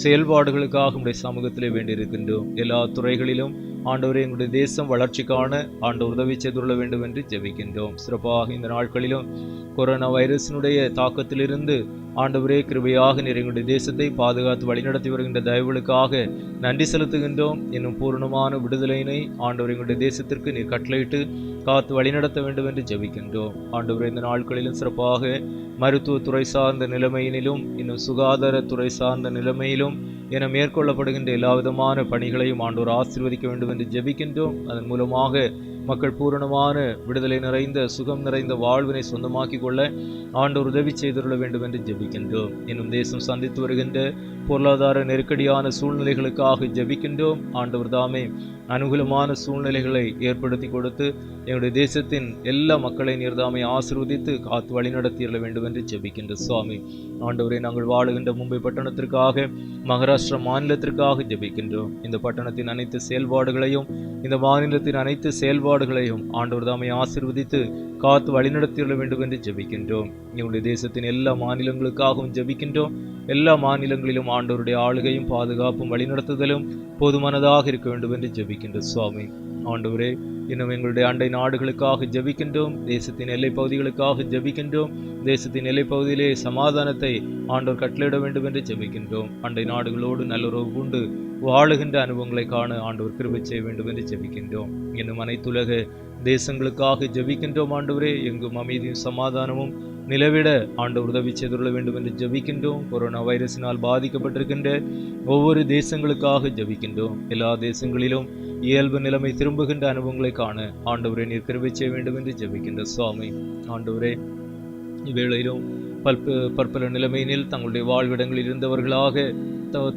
செயல்பாடுகளுக்காக உடைய சமூகத்திலே வேண்டியிருக்கின்றோம். எல்லா துறைகளிலும் ஆண்டவரே, எங்களுடைய தேசம் வளர்ச்சி காண ஆண்டவர் உதவி செய்துள்ள வேண்டும் என்று ஜெபிக்கின்றோம். சிறப்பாக இந்த நாட்களிலும் கொரோனா வைரஸினுடைய தாக்கத்திலிருந்து ஆண்டவரே கிருபையாக நீர் எங்களுடைய தேசத்தை பாதுகாத்து வழிநடத்தி வருகின்ற தயவுகளுக்காக நன்றி செலுத்துகின்றோம். இன்னும் பூரணமான விடுதலையினை ஆண்டவர் எங்களுடைய தேசத்திற்கு நீர் கட்டளையிட்டு காத்து வழிநடத்த வேண்டும் என்று ஜெபிக்கின்றோம். ஆண்டவரே, இந்த நாட்களிலும் சிறப்பாக மருத்துவத்துறை சார்ந்த நிலைமையிலும் இன்னும் சுகாதாரத்துறை சார்ந்த நிலைமையிலும் என மேற்கொள்ளப்படுகின்ற எல்லா விதமான பணிகளையும் ஆண்டவர் ஆசீர்வதிக்க வேண்டும் என்று ஜெபிக்கின்றோம். அதன் மூலமாக மக்கள் பூரணமான விடுதலை நிறைந்த சுகம் நிறைந்த வாழ்வினை சொந்தமாக்கி கொள்ள ஆண்டவர் உதவி செய்துள்ள வேண்டும் என்று ஜெபிக்கின்றோம். இன்னும் தேசம் சந்தித்து வருகின்ற பொருளாதார நெருக்கடியான சூழ்நிலைகளுக்காக ஜெபிக்கின்றோம். ஆண்டவர் தாமே அனுகூலமான சூழ்நிலைகளை ஏற்படுத்தி கொடுத்து எங்களுடைய தேசத்தின் எல்லா மக்களை நீர்தாமை ஆசீர்வதித்து காத்து வழிநடத்திட வேண்டும் என்று ஜெபிக்கின்ற சுவாமி. ஆண்டவரை, நாங்கள் வாழுகின்ற மும்பை பட்டணத்திற்காக மகாராஷ்டிரா மாநிலத்திற்காக ஜெபிக்கின்றோம். இந்த பட்டணத்தின் அனைத்து செயல்பாடுகளையும் இந்த மாநிலத்தின் அனைத்து செயல்பாடுகளையும் ஆண்டவர் தாமை ஆசீர்வதித்து காத்து வழிநடத்திட வேண்டும் என்று ஜெபிக்கின்றோம். எங்களுடைய தேசத்தின் எல்லா மாநிலங்களுக்காகவும் ஜெபிக்கின்றோம். எல்லா மாநிலங்களிலும் ஆண்டவருடைய ஆளுகையும் பாதுகாப்பும் வழிநடத்துதலும் போதுமானதாக இருக்க வேண்டும் என்று ஜெபிக்கின்ற சுவாமி. ஆண்டவரே, இன்னும் எங்களுடைய அண்டை நாடுகளுக்காக ஜெபிக்கின்றோம். தேசத்தின் எல்லை பகுதிகளுக்காக ஜெபிக்கின்றோம். தேசத்தின் எல்லை பகுதியிலே சமாதானத்தை ஆண்டவர் கட்டளையிட வேண்டும் என்று ஜெபிக்கின்றோம். அண்டை நாடுகளோடு நல்லுறவு கொண்டு வாழுகின்ற அனுபவங்களை காண ஆண்டவர் கிருபை செய்ய வேண்டும் என்று ஜெபிக்கின்றோம். இன்னும் அனைத்துலக தேசங்களுக்காக ஜெபிக்கின்றோம். ஆண்டவரே, எங்கும் அமைதியும் சமாதானமும் நிலவிட ஆண்டவர் உதவி செய்துள்ள வேண்டும் என்று ஜெபிக்கின்றோம். கொரோனா வைரஸினால் பாதிக்கப்பட்டிருக்கின்ற ஒவ்வொரு தேசங்களுக்காக ஜெபிக்கின்றோம். எல்லா தேசங்களிலும் இயல்பு நிலைமை திரும்புகின்ற அனுபவங்களை காண ஆண்டவரே நீர் கிருபை செய்ய வேண்டும் என்று ஜெபிக்கின்ற சுவாமி. ஆண்டவரே, இவ்வேளையிலும் பற்பல நிலைமையினில் தங்களுடைய வாழ்விடங்களில் இருந்தவர்களாக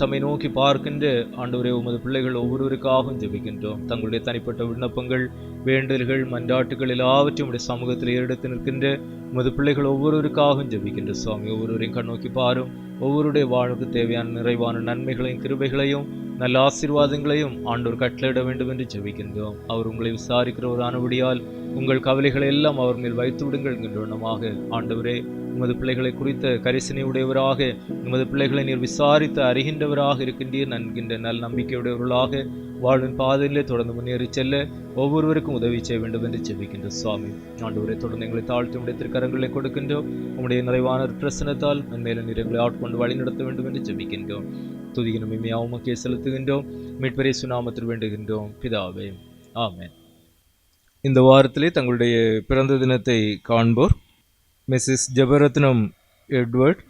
தம்மை நோக்கி பார்க்கின்ற ஆண்டவரே, உமது பிள்ளைகள் ஒவ்வொருவருக்காகவும் ஜெபிக்கின்றோம். தங்களுடைய தனிப்பட்ட விண்ணப்பங்கள், வேண்டல்கள், மன்றாட்டுகள் எல்லாவற்றையும் உடைய சமூகத்தில் ஏறெடுத்து நிற்கின்ற உமது பிள்ளைகள் ஒவ்வொருவருக்காகவும் ஜெபிக்கின்ற சுவாமி. ஒவ்வொருவரையும் கண்ணோக்கி பாரும். ஒவ்வொருடைய வாழ்வுக்கு தேவையான நிறைவான நன்மைகளையும் கிருபைகளையும் நல்ல ஆசீர்வாதங்களையும் ஆண்டவர் கட்டளையிட வேண்டும் என்று ஜெபிக்கின்றோம். அவர் உங்களை விசாரிக்கிற ஒரு ஆனபடியால் உங்கள் கவலைகளை எல்லாம் அவர் மேல் வைத்து விடுங்கள் என்கின்றோமாக. ஆண்டவரே, உமது பிள்ளைகளை குறித்த கரிசனை உடையவராக, உமது பிள்ளைகளை நீர் விசாரித்து அறிகின்றவராக இருக்கின்றீர் நன்கின்ற நல் நம்பிக்கையுடையவர்களாக வாழ்வின் பாதையிலே தொடர்ந்து முன்னேறி செல்ல ஒவ்வொருவருக்கும் உதவி செய்ய வேண்டும் என்று ஜெபிக்கின்ற சுவாமி. ஆண்டவரை, தொடர்ந்து எங்களை தாழ்த்தி உடைய திருக்கரங்களை கொடுக்கின்றோம். உம்முடைய நிறைவான பிரசனத்தால் மென்மேலும் நீர் எங்களை ஆட்கொண்டு வழிநடத்த வேண்டும் என்று ஜெபிக்கின்றோம். துதியினும் இமையாவுமக்கே செலுத்துகின்றோம். மீட்பரே சுநாமத்தில் வேண்டுகின்றோம் பிதாவே, ஆமென். இந்த வாரத்திலே தங்களுடைய பிறந்த தினத்தை காண்போர் Mrs Jebaratnam Edward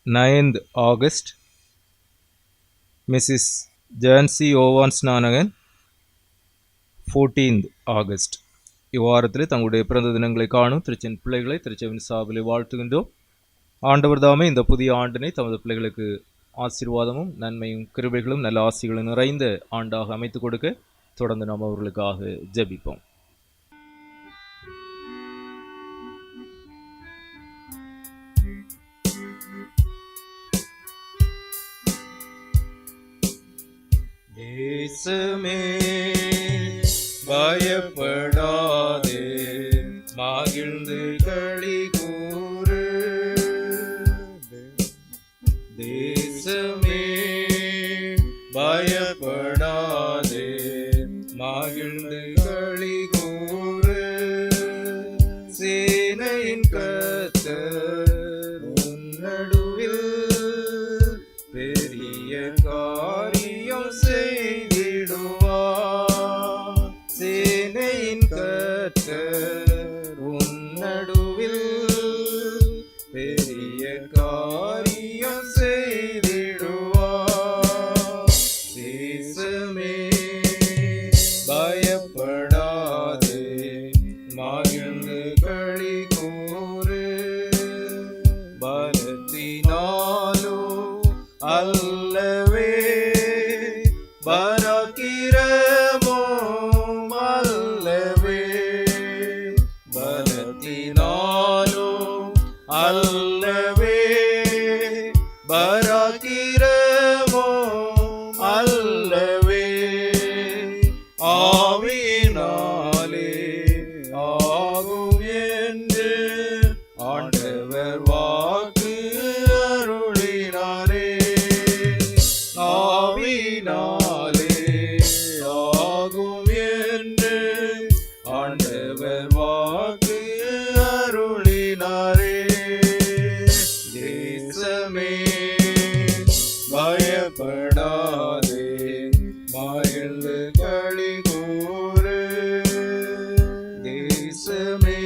9th August, Mrs Jhansi Owens நானகன் 14th ஆகஸ்ட். இவ்வாரத்திலே தங்களுடைய பிறந்த தினங்களை காணும் திருச்சின் பிள்ளைகளை திருச்செவின் சார்பிலே வாழ்த்துகின்றோம். ஆண்டவர் தாமே இந்த புதிய ஆண்டினை தமது பிள்ளைகளுக்கு ஆசீர்வாதமும் நன்மையும் கிருபைகளும் நல்ல ஆசிகளும் நிறைந்த ஆண்டாக அமைத்து கொடுக்க தொடர்ந்து நாம் அவர்களுக்காக ஜெபிப்போம். தேசமே பயப்படாதே, மகிழ்ந்து களி கூறு. தேசமே பயப்படாதே, மகிழ்ந்து களி கூறு. சேனையின் கர்த்தர் உன் நடுவில் பெரிய காரியம் செய்திடுவார். சேனையின் கர்த்தர் உன் நடுவில் பெரிய காரியம் செய்திடுவார். தேசமே பயப்படாதே, மகிழ்ந்து களி கூறு. பலத்தினாலோ அல்லவே, ஆகும் என்று ஆண்டவர் வாக்கு அருளினாரே. தேசமே பயப்படாதே, மகிழ்ந்து களி கூறு. தேசமே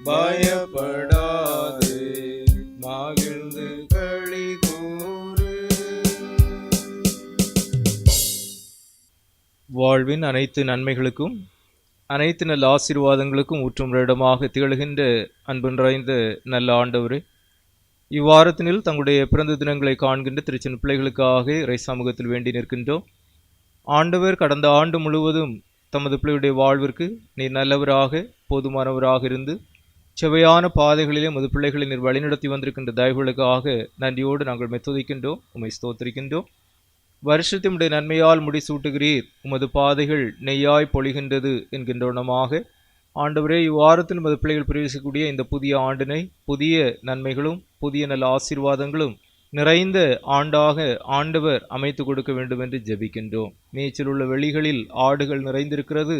பயப்படாதே, மகிழ்ந்து களி கூறு. வாழ்வின் அனைத்து நன்மைகளுக்கும் அனைத்து நல்ல ஆசீர்வாதங்களுக்கும் ஊற்றும் இடமாக திகழ்கின்ற அன்பு நிறைந்த நல்ல ஆண்டவரே, இவ்வாரத்தினில் தங்களுடைய பிறந்த தினங்களை காண்கின்ற திருச்சின் பிள்ளைகளுக்காக இறை சமூகத்தில் வேண்டி நிற்கின்றோம். ஆண்டவர் கடந்த ஆண்டு முழுவதும் தமது பிள்ளையுடைய வாழ்விற்கு நீர் நல்லவராக போதுமானவராக இருந்து செவையான பாதைகளிலே மது பிள்ளைகளை நீர் வழிநடத்தி வந்திருக்கின்ற தயவுகளுக்காக நன்றியோடு நாங்கள் மெத்துதிக்கின்றோம், உம்மை ஸ்தோத்திரிக்கின்றோம். வருஷத்தினுடைய நன்மையால் முடிசூட்டுகிறீர், உமது பாதைகள் நெய்யாய் பொழிகின்றது என்கின்றோனமாக ஆண்டவரே, இவ்வாரத்தில் மது பிள்ளைகள் பிரவேசிக்கக்கூடிய இந்த புதிய ஆண்டினை புதிய நன்மைகளும் புதிய நல்ல ஆசீர்வாதங்களும் நிறைந்த ஆண்டாக ஆண்டவர் அமைத்து கொடுக்க வேண்டும் என்று ஜெபிக்கின்றோம். மேய்ச்சல் உள்ள வெளிகளில் ஆடுகள் நிறைந்திருக்கிறது,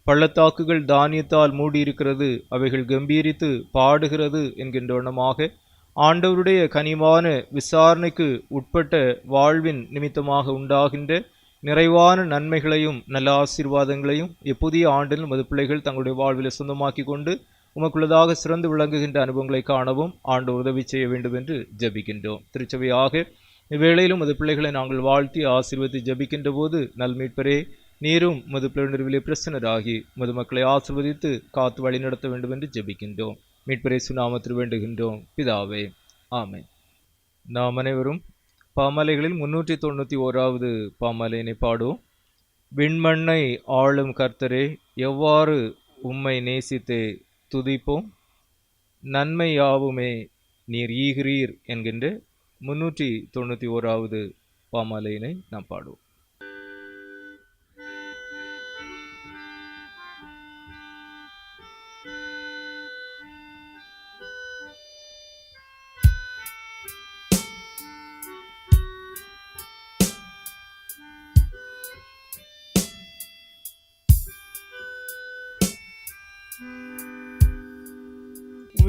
பள்ளத்தாக்குகள் தானியத்தால் மூடியிருக்கிறது, அவைகள் கம்பீரித்து பாடுகிறது என்கின்றோனமாக ஆண்டவருடைய கனிவான விசாரணைக்கு உட்பட்ட வாழ்வின் நிமித்தமாக உண்டாகின்ற நிறைவான நன்மைகளையும் நல்ல ஆசீர்வாதங்களையும் இப்புதிய ஆண்டில் மது பிள்ளைகள் தங்களுடைய வாழ்வில் சொந்தமாக்கி கொண்டு உமக்குள்ளதாக சிறந்து விளங்குகின்ற அனுபவங்களை காணவும் ஆண்டு உதவி செய்ய வேண்டும் என்று ஜபிக்கின்றோம். திருச்சபையாக இவ்வேளையிலும் மது பிள்ளைகளை நாங்கள் வாழ்த்தி ஆசீர்வதித்து ஜபிக்கின்ற போது நல்மீட்பரே, நீரும் மது பிள்ளை நிறுவிலே பிரசன்னராகி மது மக்களை ஆசீர்வதித்து காத்து வழி நடத்த வேண்டும் என்று ஜபிக்கின்றோம். மீட்பரே சுநாமத்தில் வேண்டுகின்றோம் பிதாவே, ஆமென். நாம் அனைவரும் பாமாலைகளில் 391வது பாமாலையினை பாடுவோம். விண்மண்ணை ஆளும் கர்த்தரே, எவ்வாறு உம்மை நேசித்தே துதிப்போம், நன்மை யாவுமே நீர் ஈகிறீர் என்கின்ற 391வது பாமாலையினை நாம் பாடுவோம்.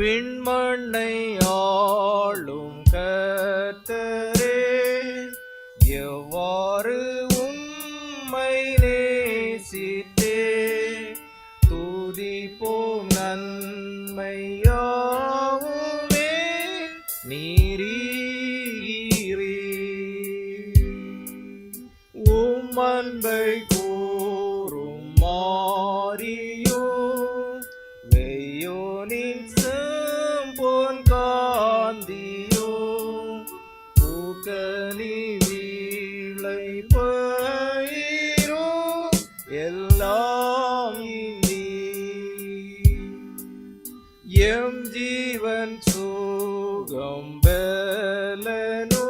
விண்மண்ணை ஆளும் கர்த்தரே, எவ்வாறு உம்மை நேசித்தே துதிப்போம், நன்மை யாவுமே நீர் ஈகிறீர். உம் அன்பை கூறும் மாறியோ வெய்யோனின் செம்பொன் காந்தியோ பூக்கனி வீளை பயிரோ எல்லாம் நீர். எம் ஜீவன் சுகம் பலனோ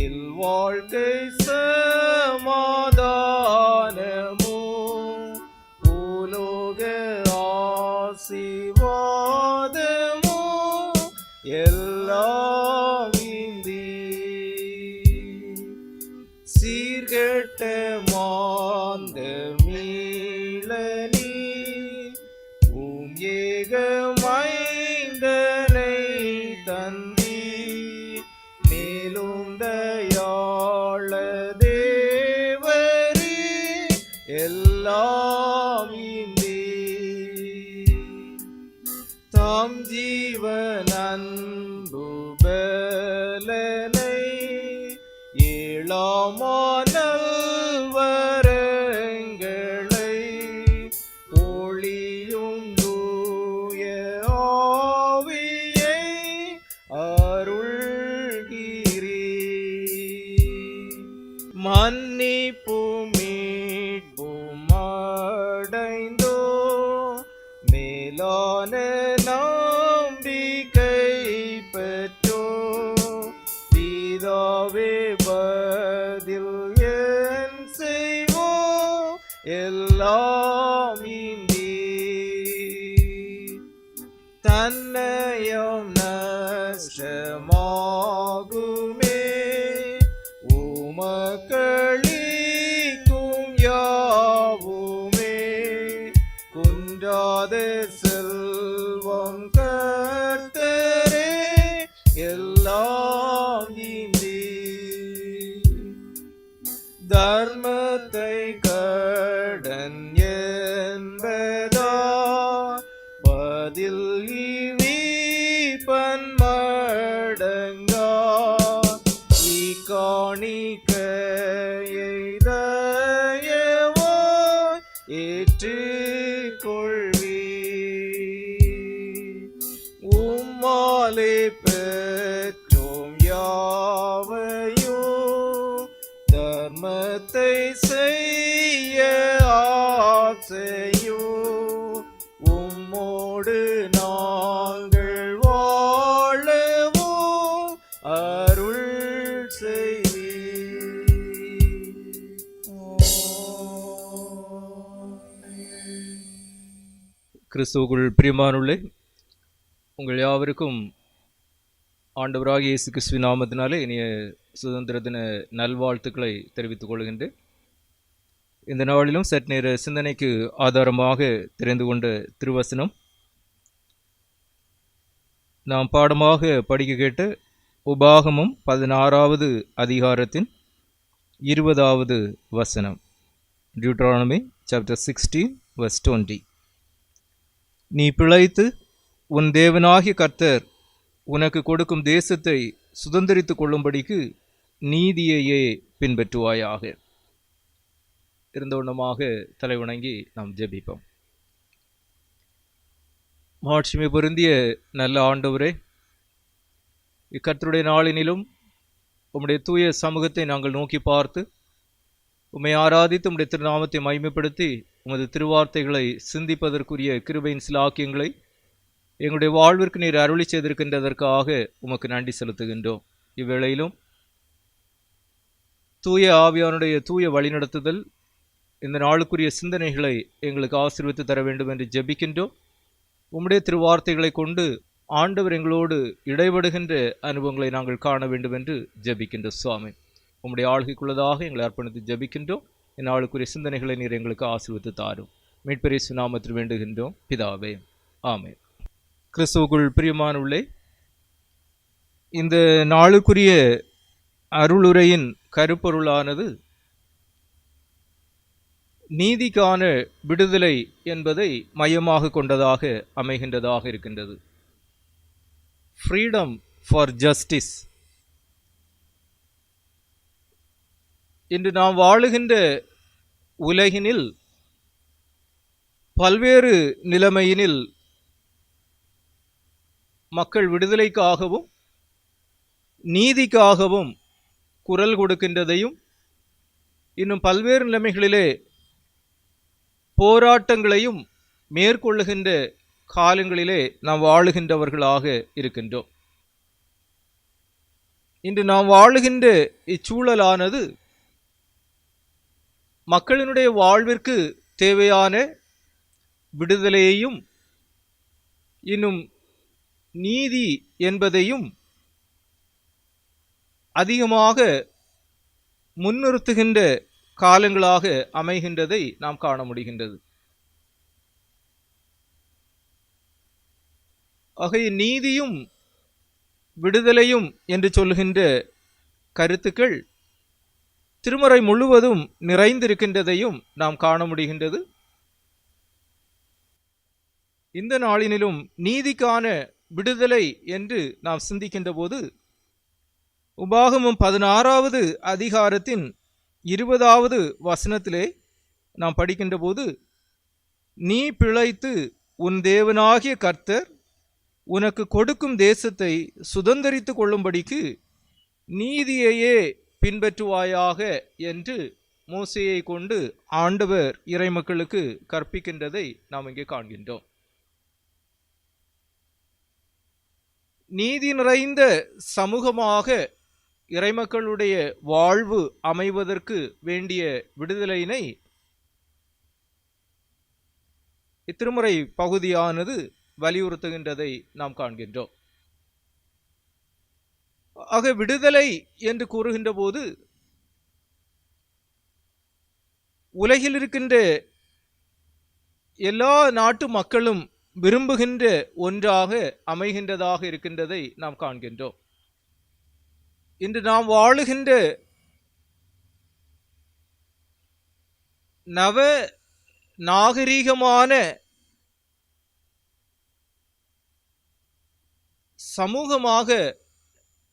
இல்வாழ்க்கை சமாதானமோ பூலோக ஆசீர்வாதமோ எல்லாம் நீர். சீர்கெட்ட மாந்த மீளனி உம் ஏக மைந்தனை தந்தி மேலும் தயாள தேவரே எல்லாம் தாம் ஜீவன் அன்பு பலனை ஏழாமானல் வரங்களை ஒளியும் தூய ஆவியை அருள்கிறீர். மன்னிப்பும் மீட்பும் அடைந்தோ மேலான நம்பிக்கை பெற்றோ பிதாவே பதில் என் செய்வோ எல்லாம் நீர். தன்னயம் நஷ்டமாகுமே உமக்களிக்கும் யாவுமே குன்றாத செல்வம் கர்த்தரே எல்லாம் இன்றி தர்மத்தை கடன் என்பதா பதில் இவி பன்மடங்கா இக்காணிக்கையை தயவோ ஏற்றுக்கொள்வி உம்மாலே பெற்றோம் யாவையும் தர்மத்தை செய்ய ஆசையும் உம்மோடு நாங்கள் வாழவும் அருள் செய்வி. கிறிஸ்துவுக்குள் பிரியமானுள்ளே, உங்கள் யாவருக்கும் ஆண்டவராகிய இயேசு கிறிஸ்துவின் நாமத்தினாலே இனிய சுதந்திர தின நல்வாழ்த்துக்களை தெரிவித்துக் கொள்கின்றேன். இந்த நாளிலும் சற்று நேர சிந்தனைக்கு ஆதாரமாக தெரிந்து கொண்ட திருவசனம் நாம் பாடமாக படிக்க கேட்ட உபாகமம் 16வது அதிகாரத்தின் 20வது வசனம். Deuteronomy chapter 16 verse 20. நீ பிழைத்து உன் தேவனாகிய கர்த்தர் உனக்கு கொடுக்கும் தேசத்தை சுதந்திரித்துக் கொள்ளும்படிக்கு நீதியையே பின்பற்றுவாயாக. இருந்தவண்ணமாக தலை வணங்கி நாம் ஜெபிப்போம். மாட்சிமை பொருந்திய நல்ல ஆண்டவரே, இக்கர்த்தருடைய நாளினிலும் உம்முடைய தூய சமூகத்தை நாங்கள் நோக்கி பார்த்து உம்மை ஆராதித்து உம்முடைய திருநாமத்தை மகிமைப்படுத்தி உமது திருவார்த்தைகளை சிந்திப்பதற்குரிய கிருபையின் சிலாக்கியங்களை எங்களுடைய வாழ்விற்கு நீர் அருளி செய்திருக்கின்றதற்காக உமக்கு நன்றி செலுத்துகின்றோம். இவ்வேளையிலும் தூய ஆவியானுடைய தூய வழிநடத்துதல் இந்த நாளுக்குரிய சிந்தனைகளை எங்களுக்கு ஆசீர்வதித்து தர வேண்டும் என்று ஜெபிக்கின்றோம். உம்முடைய திருவார்த்தைகளை கொண்டு ஆண்டவர் எங்களோடு இடைபடுகின்ற அனுபவங்களை நாங்கள் காண வேண்டும் என்று ஜெபிக்கின்றோம். சுவாமி, உம்முடைய ஆளுகைக்குள்ளதாக எங்களை அர்ப்பணித்து ஜெபிக்கின்றோம். இந்நாளுக்குரிய சிந்தனைகளை நீர் எங்களுக்கு ஆசீர்வதித்து தாரும். மீட்பர் இயேசு நாமத்தில் வேண்டுகின்றோம் பிதாவே, ஆமென். கிறிஸ்துவுக்குள் பிரியமானுள்ளே, இந்த நாளுக்குரிய அருளுரையின் கருப்பொருளானது நீதிக்கான விடுதலை என்பதை மையமாக கொண்டதாக அமைகின்றதாக இருக்கின்றது. Freedom for justice. இன்று நாம் வாழுகின்ற உலகினில் பல்வேறு நிலைமையினில் மக்கள் விடுதலைக்காகவும் நீதிக்காகவும் குரல் கொடுக்கின்றதையும் இன்னும் பல்வேறு நிலைமைகளிலே போராட்டங்களையும் மேற்கொள்ளுகின்ற காலங்களிலே நாம் வாழுகின்றவர்களாக இருக்கின்றோம். இன்று நாம் வாழுகின்ற இச்சூழலானது மக்களினுடைய வாழ்விற்கு தேவையான விடுதலையையும் இன்னும் நீதி என்பதையும் அதிகமாக முன்னிறுத்துகின்ற காலங்களாக அமைகின்றதை நாம் காண முடிகின்றது. ஆகைய நீதியும் விடுதலையும் என்று சொல்லுகின்ற கருத்துக்கள் திருமறை முழுவதும் நிறைந்திருக்கின்றதையும் நாம் காண முடிகின்றது. இந்த நாளினிலும் நீதிக்கான விடுதலை என்று நாம் சிந்திக்கின்ற போது உபாகமம் 16வது அதிகாரத்தின் 20வது வசனத்திலே நாம் படிக்கின்ற போது, நீ பிழைத்து உன் தேவனாகிய கர்த்தர் உனக்கு கொடுக்கும் தேசத்தை சுதந்தரித்துக் கொள்ளும்படிக்கு நீதியையே பின்பற்றுவாயாக என்று மோசேயை கொண்டு ஆண்டவர் இறைமக்களுக்கு கற்பிக்கின்றதை நாம் இங்கே காண்கின்றோம். நீதி நிறைந்த சமூகமாக இறைமக்களுடைய வாழ்வு அமைவதற்கு வேண்டிய விடுதலையினை இத்திருமுறை பகுதியானது வலியுறுத்துகின்றதை நாம் காண்கின்றோம். ஆக விடுதலை என்று கூறுகின்ற போது உலகில் இருக்கின்ற எல்லா நாட்டு மக்களும் விரும்புகின்ற ஒன்றாக அமைகின்றதாக இருக்கின்றதை நாம் காண்கின்றோம். இன்று நாம் வாழுகின்ற நவ நாகரீகமான சமூகமாக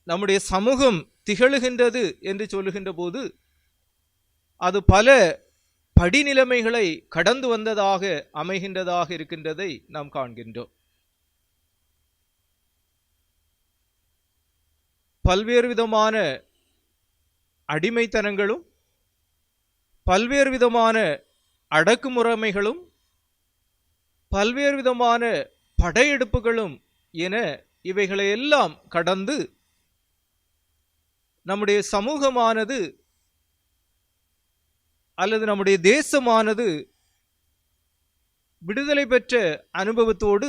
நம்முடைய சமூகம் திகழுகின்றது என்று சொல்லுகின்ற போது அது பல படிநிலைமைகளை கடந்து வந்ததாக அமைகின்றதாக இருக்கின்றதை நாம் காண்கின்றோம். பல்வேறு விதமான அடிமைத்தனங்களும் பல்வேறு விதமான அடக்குமுறைமைகளும் பல்வேறு விதமான படையெடுப்புகளும் என இவைகளையெல்லாம் கடந்து நம்முடைய சமூகமானது அல்லது நம்முடைய தேசமானது விடுதலை பெற்ற அனுபவத்தோடு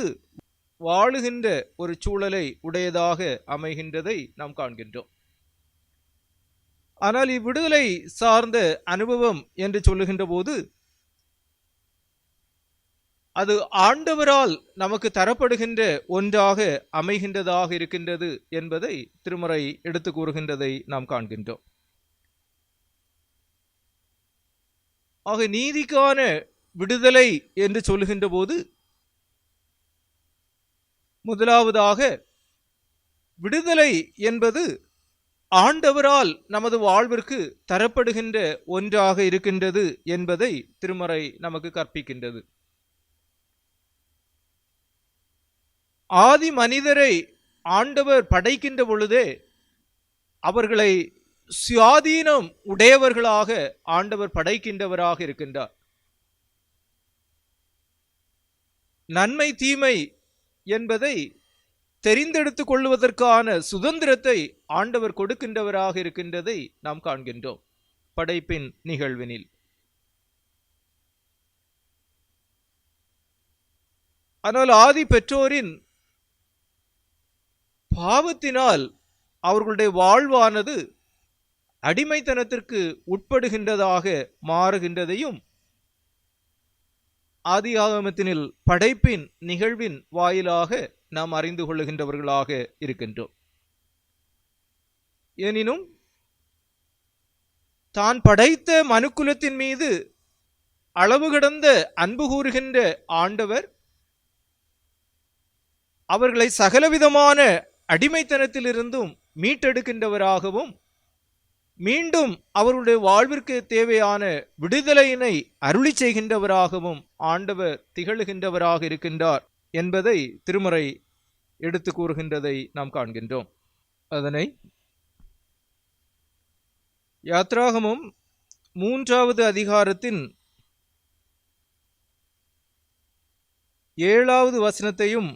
வாழுகின்ற ஒரு சூழலை உடையதாக அமைகின்றதை நாம் காண்கின்றோம். ஆனால் இவ்விடுதலை சார்ந்த அனுபவம் என்று சொல்லுகின்ற போது அது ஆண்டவரால் நமக்கு தரப்படுகின்ற ஒன்றாக அமைகின்றதாக இருக்கின்றது என்பதை திருமறை எடுத்து கூறுகின்றதை நாம் காண்கின்றோம். ஆக நீதிக்கான விடுதலை என்று சொல்லுகின்ற போது முதலாவதாக விடுதலை என்பது ஆண்டவரால் நமது வாழ்விற்கு தரப்படுகின்ற ஒன்றாக இருக்கின்றது என்பதை திருமறை நமக்கு கற்பிக்கின்றது. ஆதி மனிதரை ஆண்டவர் படைக்கின்ற பொழுதே அவர்களை சுயாதீனம் உடையவர்களாக ஆண்டவர் படைக்கின்றவராக இருக்கின்றார். நன்மை தீமை என்பதை தெரிந்தெடுத்துக் கொள்வதற்கான சுதந்திரத்தை ஆண்டவர் கொடுக்கின்றவராக இருக்கின்றதை நாம் காண்கின்றோம் படைப்பின் நிகழ்வினில். ஆனால் ஆதி பெற்றோரின் பாவத்தினால் அவர்களுடைய வாழ்வானது அடிமைத்தனத்திற்கு உட்படுகின்றதாக மாறுகின்றதையும் ஆதியாகமத்தினில் படைப்பின் நிகழ்வின் வாயிலாக நாம் அறிந்து கொள்ளுகின்றவர்களாக இருக்கின்றோம். எனினும் தான் படைத்த மனுக்குலத்தின் மீது அளவு கடந்த அன்பு கூறுகின்ற ஆண்டவர் அவர்களை சகலவிதமான அடிமைத்தனத்திலிருந்தும் மீட்டெடுக்கின்றவராகவும் மீண்டும் அவருடைய வாழ்விற்கு தேவையான விடுதலையினை அருளி செய்கின்றவராகவும் ஆண்டவர் திகழ்கின்றவராக இருக்கின்றார் என்பதை திருமறை எடுத்து கூறுகின்றதை நாம் காண்கின்றோம். அதனை யாத்ராகமம் 3வது அதிகாரத்தின் 7வது வசனத்தையும்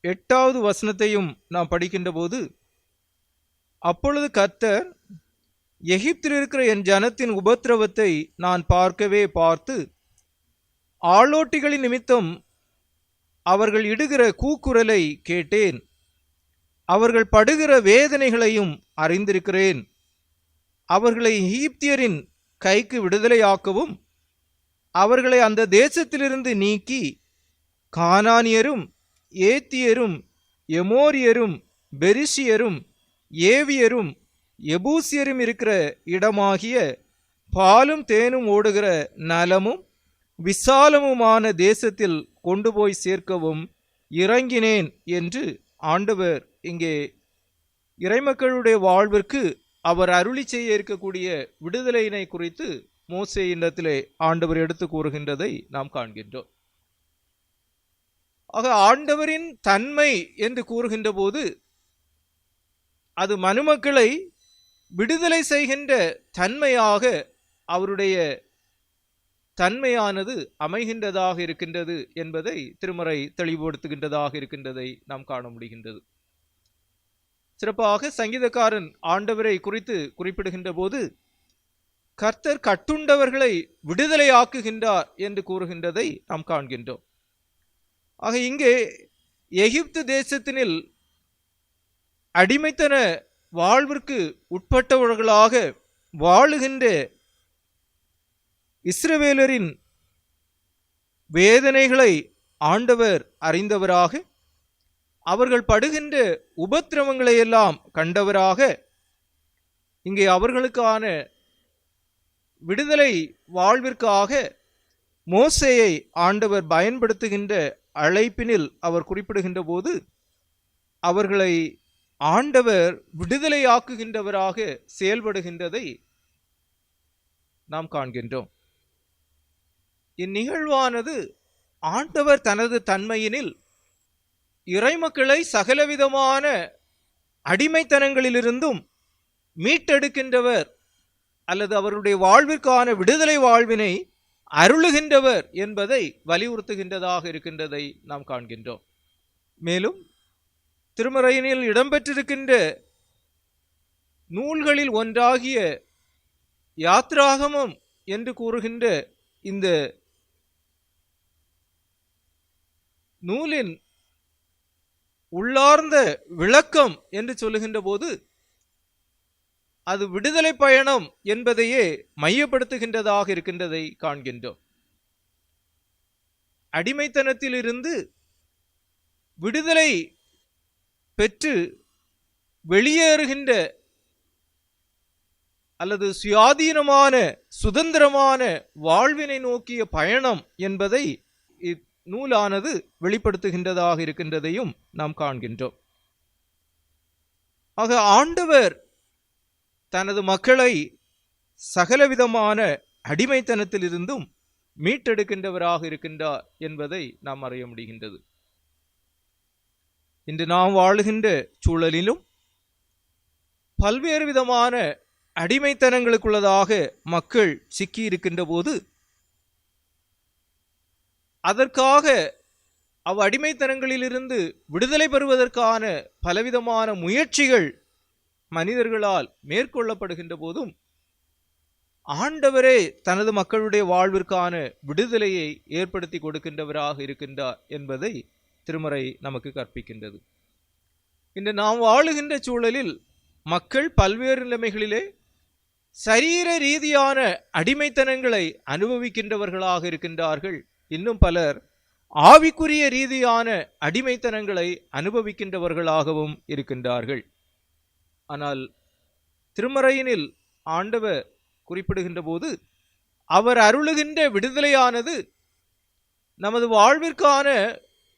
8வது வசனத்தையும் நாம் படிக்கின்ற போது, அப்பொழுது கர்த்தர், எகிப்தில் இருக்கிற என் ஜனத்தின் உபத்திரவத்தை நான் பார்க்கவே பார்த்து ஆளோட்டிகளின் நிமித்தம் அவர்கள் இடுகிற கூக்குரலை கேட்டேன். அவர்கள் படுகிற வேதனைகளையும் அறிந்திருக்கிறேன். அவர்களை எகிப்தியரின் கைக்கு விடுதலையாக்கவும் அவர்களை அந்த தேசத்திலிருந்து நீக்கி கானானியரும் ஏத்தியரும் எமோரியரும் பெரிசியரும் ஏவியரும் எபூசியரும் இருக்கிற இடமாகிய பாலும் தேனும் ஓடுகிற நலமும் விசாலமுமான தேசத்தில் கொண்டு போய் சேர்க்கவும் இறங்கினேன் என்று ஆண்டவர் இங்கே இறைமக்களுடைய வாழ்விற்கு அவர் அருளி செய்ய இருக்கக்கூடிய விடுதலையினை குறித்து மோசேயினிடத்திலே ஆண்டவர் எடுத்து கூறுகின்றதை நாம் காண்கின்றோம். ஆக ஆண்டவரின் தன்மை என்று கூறுகின்ற போது அது மனுமக்களை விடுதலை செய்கின்ற தன்மையாக அவருடைய தன்மையானது அமைகின்றதாக இருக்கின்றது என்பதை திருமறை தெளிவுபடுத்துகின்றதாக இருக்கின்றதை நாம் காண முடிகின்றது. சிறப்பாக சங்கீதக்காரன் ஆண்டவரை குறித்து குறிப்பிடுகின்ற போது கர்த்தர் கட்டுண்டவர்களை விடுதலை ஆக்குகின்றார் என்று கூறுகின்றதை நாம் காண்கின்றோம். ஆக இங்கே எகிப்து தேசத்தினில் அடிமைத்தன வாழ்விற்கு உட்பட்டவர்களாக வாழுகின்ற இஸ்ரவேலரின் வேதனைகளை ஆண்டவர் அறிந்தவராக, அவர்கள் படுகின்ற உபத்திரவங்களை எல்லாம் கண்டவராக, இங்கே அவர்களுக்கான விடுதலை வாழ்விற்காக மோசேயை ஆண்டவர் பயன்படுத்துகின்ற அழைப்பினில் அவர் குறிப்பிடுகின்ற போது அவர்களை ஆண்டவர் விடுதலையாக்குகின்றவராக செயல்படுகின்றதை நாம் காண்கின்றோம். இந்நிகழ்வானது ஆண்டவர் தனது தன்மையினில் இறைமக்களை சகலவிதமான அடிமைத்தனங்களிலிருந்தும் மீட்டெடுக்கின்றவர் அல்லது அவருடைய வாழ்விற்கான விடுதலை வாழ்வினை அருளுகின்றவர் என்பதை வலியுறுத்துகின்றதாக இருக்கின்றதை நாம் காண்கின்றோம். மேலும் திருமறையினில் இடம்பெற்றிருக்கின்ற நூல்களில் ஒன்றாகிய யாத்ராகமம் என்று கூறுகின்ற இந்த நூலின் உள்ளார்ந்த விளக்கம் என்று சொல்லுகின்ற போது அது விடுதலை பயணம் என்பதையே மையப்படுத்துகின்றதாக இருக்கின்றதை காண்கின்றோம். அடிமைத்தனத்திலிருந்து விடுதலை பெற்று வெளியேறுகின்ற அல்லது சுயாதீனமான சுதந்திரமான வாழ்வினை நோக்கிய பயணம் என்பதை இந்நூலானது வெளிப்படுத்துகின்றதாக இருக்கின்றதையும் நாம் காண்கின்றோம். ஆக ஆண்டவர் தனது மக்களை சகலவிதமான அடிமைத்தனத்திலிருந்தும் மீட்டெடுக்கின்றவராக இருக்கின்றார் என்பதை நாம் அறிய முடிகின்றது. இன்று நாம் வாழுகின்ற சூழலிலும் பல்வேறு விதமான அடிமைத்தனங்களுக்குள்ளதாக மக்கள் சிக்கியிருக்கின்ற போது அதற்காக அடிமைத்தனங்களிலிருந்து விடுதலை பெறுவதற்கான பலவிதமான முயற்சிகள் மனிதர்களால் மேற்கொள்ளப்படுகின்ற போதும் ஆண்டவரே தனது மக்களுடைய வாழ்விற்கான விடுதலையை ஏற்படுத்தி கொடுக்கின்றவராக இருக்கின்றார் என்பதை திருமறை நமக்கு கற்பிக்கின்றது. இன்று நாம் வாழுகின்ற சூழலில் மக்கள் பல்வேறு நிலைமைகளிலே சரீர ரீதியான அடிமைத்தனங்களை அனுபவிக்கின்றவர்களாக இருக்கின்றார்கள். இன்னும் பலர் ஆவிக்குரிய ரீதியான அடிமைத்தனங்களை அனுபவிக்கின்றவர்களாகவும் இருக்கின்றார்கள். ஆனால் திருமறையினில் ஆண்டவர் குறிப்பிடுகின்ற போது அவர் அருளுகின்ற விடுதலையானது நமது வாழ்விற்கான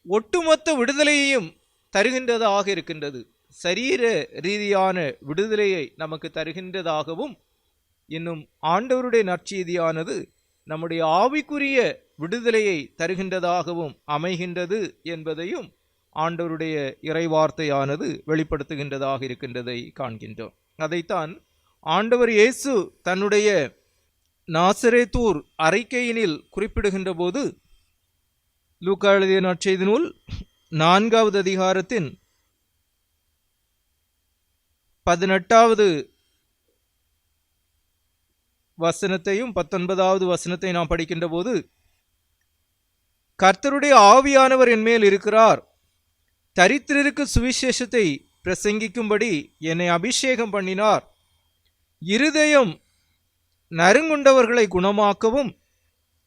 ஒட்டுமொத்த விடுதலையையும் தருகின்றதாக இருக்கின்றது. சரீர ரீதியான விடுதலையை நமக்கு தருகின்றதாகவும், இன்னும் ஆண்டவருடைய நற்செய்தியானது நம்முடைய ஆவிக்குரிய விடுதலையை தருகின்றதாகவும் அமைகின்றது என்பதையும் ஆண்டவருடைய இறைவார்த்தையானது வெளிப்படுத்துகின்றதாக இருக்கின்றதை காண்கின்றோம். அதைத்தான் ஆண்டவர் இயேசு தன்னுடைய நாசரேத்தூர் அறிக்கையினில் குறிப்பிடுகின்ற போது லூக்கா எழுதிய நற்செய்தி நூல் 4வது அதிகாரத்தின் 18வது வசனத்தையும் 19வது வசனத்தை நாம் படிக்கின்ற போது, கர்த்தருடைய ஆவியானவர் என்மேல் இருக்கிறார், தரித்திரருக்கு சுவிசேஷத்தை பிரசங்கிக்கும்படி என்னை அபிஷேகம் பண்ணினார், இருதயம் நறுங்குண்டவர்களை குணமாக்கவும்,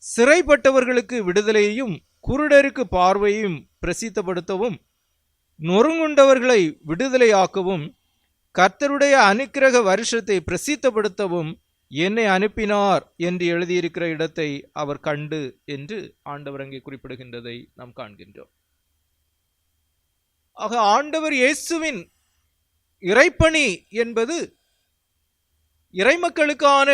சிறைப்பட்டவர்களுக்கு விடுதலையையும், குருடருக்கு பார்வையும் பிரசித்தப்படுத்தவும், நொறுங்குண்டவர்களை விடுதலையாக்கவும், கர்த்தருடைய அனுக்கிரக வருஷத்தை பிரசித்தப்படுத்தவும் என்னை அனுப்பினார் என்று எழுதியிருக்கிற இடத்தை அவர் கண்டு என்று ஆண்டவர் அங்கே குறிப்பிடுகின்றதை நாம் காண்கின்றோம். ஆக ஆண்டவர் இயேசுவின் இறைப்பணி என்பது இறைமக்களுக்கான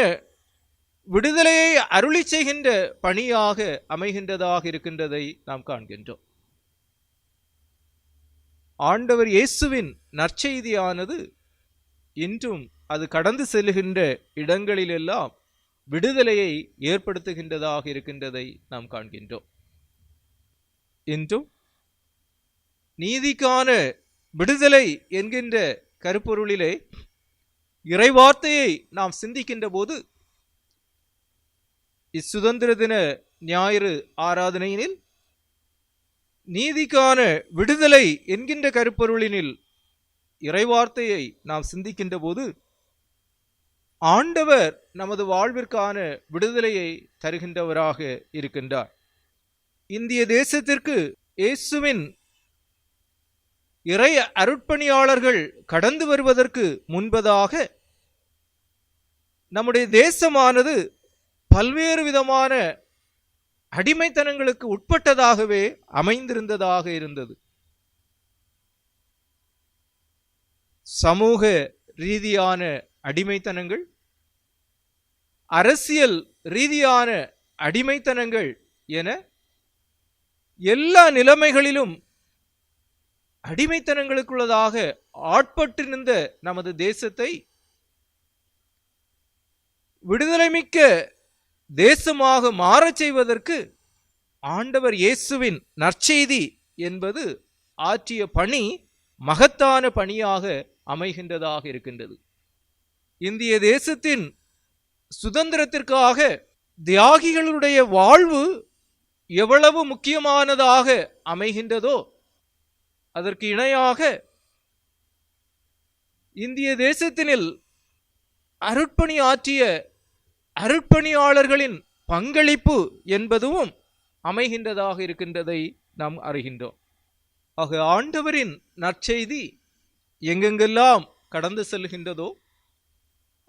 விடுதலையை அருளி செய்கின்ற பணியாக அமைகின்றதாக இருக்கின்றதை நாம் காண்கின்றோம். ஆண்டவர் இயேசுவின் நற்செய்தியானது இன்றும் அது கடந்து செல்லுகின்ற இடங்களிலெல்லாம் விடுதலையை ஏற்படுத்துகின்றதாக இருக்கின்றதை நாம் காண்கின்றோம். இன்றும் நீதிக்கான விடுதலை என்கின்ற கருப்பொருளிலே இறைவார்த்தையை நாம் சிந்திக்கின்ற போது இச்சுதந்திர தின ஞாயிறு ஆராதனையினில் நீதிக்கான விடுதலை என்கின்ற கருப்பொருளினில் இறைவார்த்தையை நாம் சிந்திக்கின்ற போது ஆண்டவர் நமது வாழ்விற்கான விடுதலையை தருகின்றவராக இருக்கின்றார். இந்திய தேசத்திற்கு இயேசுவின் இறை அருட்பணியாளர்கள் கடந்து வருவதற்கு முன்பதாக நம்முடைய தேசமானது பல்வேறு விதமான அடிமைத்தனங்களுக்கு உட்பட்டதாகவே அமைந்திருந்ததாக இருந்தது. சமூக ரீதியான அடிமைத்தனங்கள், அரசியல் ரீதியான அடிமைத்தனங்கள் என எல்லா நிலைமைகளிலும் அடிமைத்தனங்களுக்குள்ளதாக ஆட்பட்டு நின்ற நமது தேசத்தை விடுதலைமிக்க தேசமாக மாறச் செய்வதற்கு ஆண்டவர் இயேசுவின் நற்செய்தி என்பது ஆற்றிய பணி மகத்தான பணியாக அமைகின்றதாக இருக்கின்றது. இந்திய தேசத்தின் சுதந்திரத்திற்காக தியாகிகளுடைய வாழ்வு எவ்வளவு முக்கியமானதாக அமைகின்றதோ அதற்கு இணையாக இந்திய தேசத்தினில் அருட்பணி ஆற்றிய அருட்பணியாளர்களின் பங்களிப்பு என்பதும் அமைகின்றதாக இருக்கின்றதை நாம் அறிகின்றோம். ஆக ஆண்டவரின் நற்செய்தி எங்கெங்கெல்லாம் கடந்து செல்கின்றதோ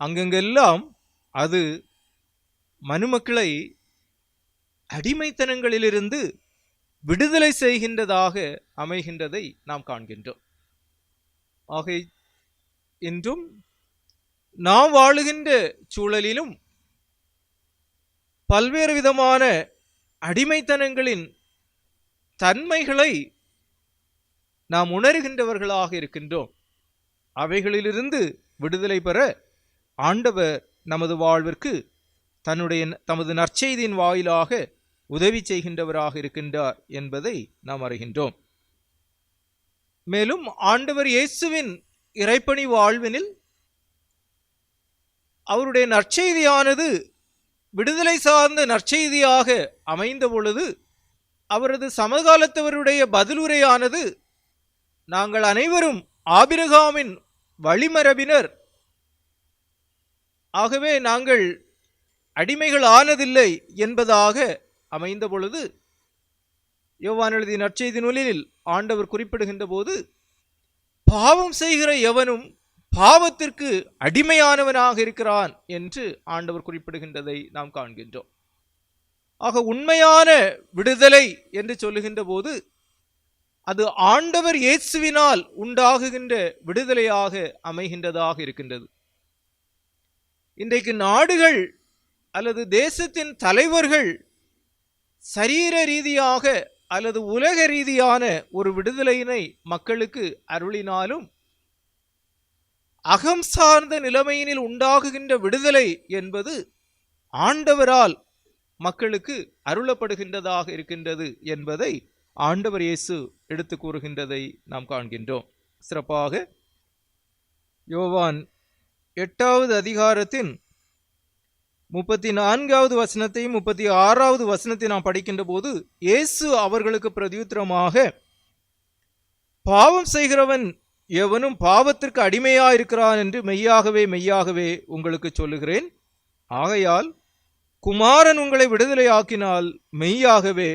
அங்கெங்கெல்லாம் அது மனுமக்களை அடிமைத்தனங்களிலிருந்து விடுதலை செய்கின்றதாக அமைகின்றதை நாம் காண்கின்றோம். ஆக இன்றும் நாம் வாழுகின்ற சூழலிலும் பல்வேறு விதமான அடிமைத்தனங்களின் தன்மைகளை நாம் உணர்கின்றவர்களாக இருக்கின்றோம். அவைகளிலிருந்து விடுதலை பெற ஆண்டவர் நமது வாழ்விற்கு தமது நற்செய்தியின் வாயிலாக உதவி செய்கின்றவராக இருக்கின்றார் என்பதை நாம் அறிகின்றோம். மேலும் ஆண்டவர் இயேசுவின் இறைப்பணி வாழ்வினில் அவருடைய நற்செய்தியானது விடுதலை சார்ந்த நற்செய்தியாக அமைந்த பொழுது அவரது சமகாலத்தவருடைய பதிலுரையானது, நாங்கள் அனைவரும் ஆபிரகாமின் வழிமரபினர், ஆகவே நாங்கள் அடிமைகள் ஆனதில்லை என்பதாக அமைந்த பொழுது யோவான் எழுதிய நற்செய்தி நூலில் ஆண்டவர் குறிப்பிடுகின்ற போது, பாவம் செய்கிற எவனும் பாவத்திற்கு அடிமையானவனாக இருக்கிறான் என்று ஆண்டவர் குறிப்பிடுகின்றதை நாம் காண்கின்றோம். ஆக உண்மையான விடுதலை என்று சொல்லுகின்ற போது அது ஆண்டவர் இயேசுவினால் உண்டாகுகின்ற விடுதலையாக அமைகின்றதாக இருக்கின்றது. இன்றைக்கு நாடுகள் அல்லது தேசத்தின் தலைவர்கள் சரீர ரீதியாக அல்லது உலக ரீதியான ஒரு விடுதலையினை மக்களுக்கு அருளினாலும் அகம் சார்ந்த நிலைமையினில் உண்டாகுகின்ற விடுதலை என்பது ஆண்டவரால் மக்களுக்கு அருளப்படுகின்றதாக இருக்கின்றது என்பதை ஆண்டவர் இயேசு எடுத்து கூறுகின்றதை நாம் காண்கின்றோம். சிறப்பாக யோவான் 8வது அதிகாரத்தின் 34வது வசனத்தையும் 36வது வசனத்தை நாம் படிக்கின்ற போது, இயேசு அவர்களுக்கு பிரதியுத்தரமாக, பாவம் செய்கிறவன் எவனும் பாவத்திற்கு அடிமையாயிருக்கிறான் என்று மெய்யாகவே மெய்யாகவே உங்களுக்கு சொல்லுகிறேன். ஆகையால் குமாரன் உங்களை விடுதலையாக்கினால் மெய்யாகவே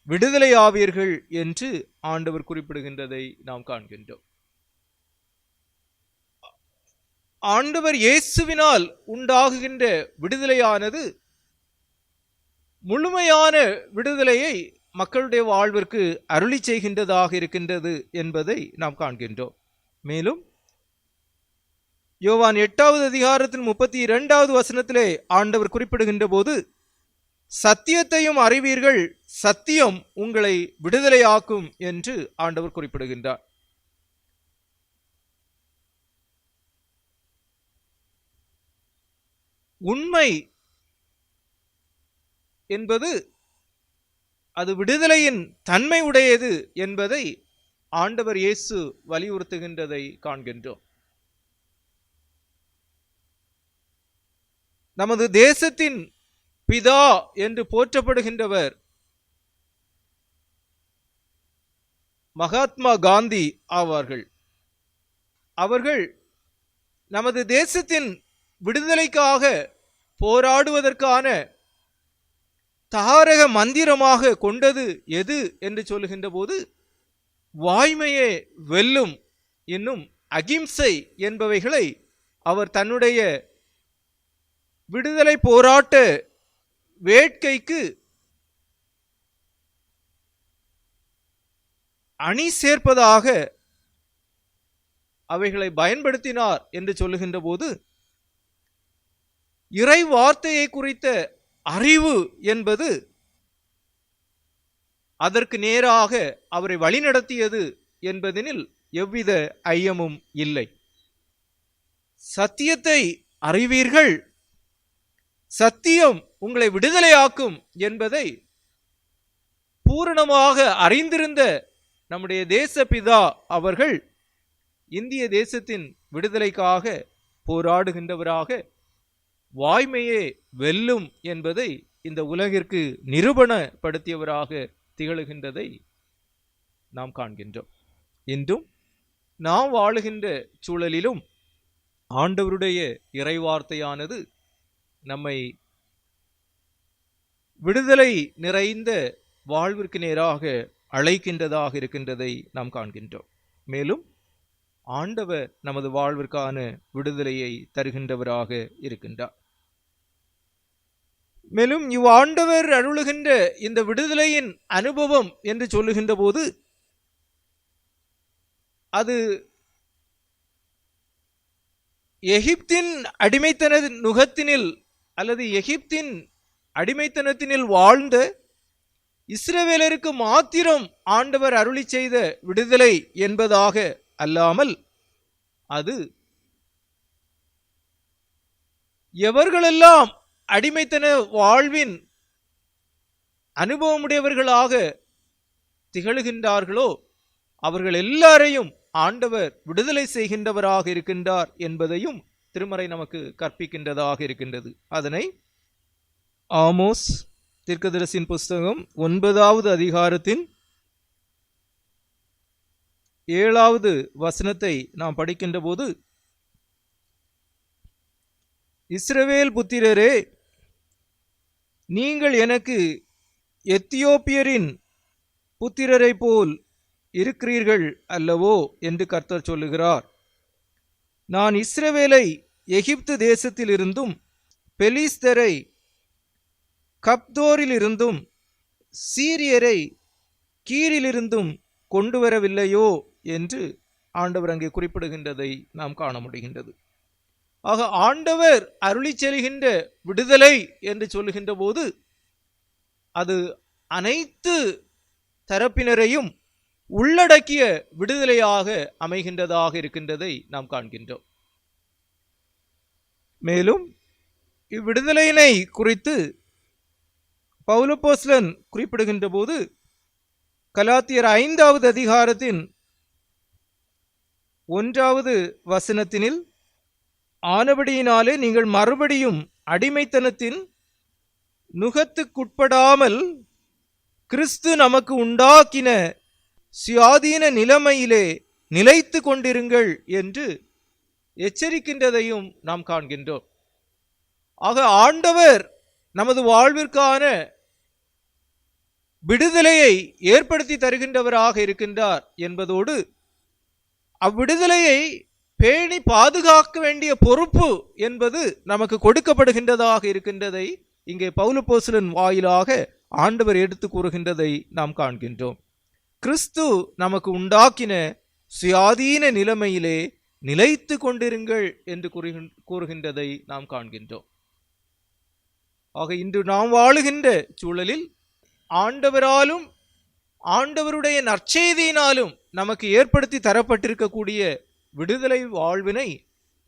விடுதலையாவீர்கள் என்று ஆண்டவர் குறிப்பிடுகின்றதை நாம் காண்கின்றோம். ஆண்டவர் இயேசுவினால் உண்டாகுகின்ற விடுதலையானது முழுமையான விடுதலையை மக்களுடைய வாழ்விற்கு அருளி செய்கின்றதாக இருக்கின்றது என்பதை நாம் காண்கின்றோம். மேலும் யோவான் 8வது அதிகாரத்தின் 32வது வசனத்திலே ஆண்டவர் குறிப்பிடுகின்ற போது, சத்தியத்தையும் அறிவீர்கள், சத்தியம் உங்களை விடுதலையாக்கும் என்று ஆண்டவர் குறிப்பிடுகின்றார். உண்மை என்பது அது விடுதலையின் தன்மை உடையது என்பதை ஆண்டவர் இயேசு வலியுறுத்துகின்றதை காண்கின்றோம். நமது தேசத்தின் பிதா என்று போற்றப்படுகின்றவர் மகாத்மா காந்தி ஆவார்கள். அவர்கள் நமது தேசத்தின் விடுதலைக்காக போராடுவதற்கான தாரக மந்திரமாக கொண்டது எது என்று சொல்லுகின்ற போது வாய்மையே வெல்லும் என்னும் அகிம்சை என்பவைகளை அவர் தன்னுடைய விடுதலை போராட்ட வேட்கைக்கு அணி சேர்ப்பதாக அவைகளை பயன்படுத்தினார் என்று சொல்லுகின்ற போது இறை வார்த்தையை குறித்த அறிவு என்பது அதற்கு நேராக அவரை வழிநடத்தியது என்பதனில் எவ்வித ஐயமும் இல்லை. சத்தியத்தை அறிவீர்கள், சத்தியம் உங்களை விடுதலையாக்கும் என்பதை பூரணமாக அறிந்திருந்த நம்முடைய தேசப்பிதா அவர்கள் இந்திய தேசத்தின் விடுதலைக்காக போராடுகின்றவராக வாய்மையே வெல்லும் என்பதை இந்த உலகிற்கு நிரூபணப்படுத்தியவராக திகழ்கின்றதை நாம் காண்கின்றோம். இன்றும் நாம் வாழுகின்ற சூழலிலும் ஆண்டவருடைய இறைவார்த்தையானது நம்மை விடுதலை நிறைந்த வாழ்விற்கு நேராக அழைக்கின்றதாக இருக்கின்றதை நாம் காண்கின்றோம். மேலும் ஆண்டவர் நமது வாழ்விற்கான விடுதலையை தருகின்றவராக இருக்கின்றார். மேலும் இவ்வாண்டவர் அருளுகின்ற இந்த விடுதலையின் அனுபவம் என்று சொல்லுகின்ற போது அது எகிப்தின் அடிமைத்தன நுகத்தினில் அல்லது எகிப்தின் அடிமைத்தனத்தினில் வாழ்ந்த இஸ்ரவேலருக்கு மாத்திரம் ஆண்டவர் அருளி செய்த விடுதலை என்பதாக அல்லாமல் அது எவர்களெல்லாம் அடிமைத்தன வாழ்வின் அனுபவமுடையவர்களாக திகழ்கின்றார்களோ அவர்கள் எல்லாரையும் ஆண்டவர் விடுதலை செய்கின்றவராக இருக்கின்றார் என்பதையும் திருமறை நமக்கு கற்பிக்கின்றதாக இருக்கின்றது. அதனை ஆமோஸ் தீர்க்கதரிசியின் புஸ்தகம் 9வது அதிகாரத்தின் 7வது வசனத்தை நாம் படிக்கின்ற போது, இஸ்ரவேல் புத்திரரே, நீங்கள் எனக்கு எத்தியோப்பியரின் புத்திரரை போல் இருக்கிறீர்கள் அல்லவோ என்று கர்த்தர் சொல்லுகிறார். நான் இஸ்ரவேலை எகிப்து தேசத்திலிருந்தும் பெலிஸ்தரை கப்தோரிலிருந்தும் சீரியரை கீரிலிருந்தும் கொண்டு வரவில்லையோ என்று ஆண்டவர் அங்கே குறிப்பிடுகின்றதை நாம் காண முடிகின்றது. ஆக ஆண்டவர் அருளி செல்கின்ற விடுதலை என்று சொல்லுகின்ற போது அது அனைத்து தரப்பினரையும் உள்ளடக்கிய விடுதலையாக அமைகின்றதாக இருக்கின்றதை நாம் காண்கின்றோம். மேலும் இவ்விடுதலையினை குறித்து பவுலப்போஸ்தலன் குறிப்பிடுகின்ற போது கலாத்தியர் 5வது அதிகாரத்தின் 1வது வசனத்தினில், ஆனபடியினாலே நீங்கள் மறுபடியும் அடிமைத்தனத்தின் நுகத்துக்குட்படாமல் கிறிஸ்து நமக்கு உண்டாக்கின சுயாதீன நிலைமையிலே நிலைத்து கொண்டிருங்கள் என்று எச்சரிக்கின்றதையும் நாம் காண்கின்றோம். ஆக ஆண்டவர் நமது வாழ்விற்கான விடுதலையை ஏற்படுத்தி தருகின்றவராக இருக்கின்றார் என்பதோடு அவ்விடுதலையை பேணி பாதுகாக்க வேண்டிய பொறுப்பு என்பது நமக்கு கொடுக்கப்படுகின்றதாக இருக்கின்றதை இங்கே பவுலப்போஸ்தலன் வாயிலாக ஆண்டவர் எடுத்து கூறுகின்றதை நாம் காண்கின்றோம். கிறிஸ்து நமக்கு உண்டாக்கின சுயாதீன நிலைமையிலே நிலைத்து கொண்டிருங்கள் என்று கூறுகின்றதை நாம் காண்கின்றோம். ஆக இன்று நாம் வாழுகின்ற சூழலில் ஆண்டவராலும் ஆண்டவருடைய நற்செய்தியினாலும் நமக்கு ஏற்படுத்தி தரப்பட்டிருக்கக்கூடிய விடுதலை வாழ்வினை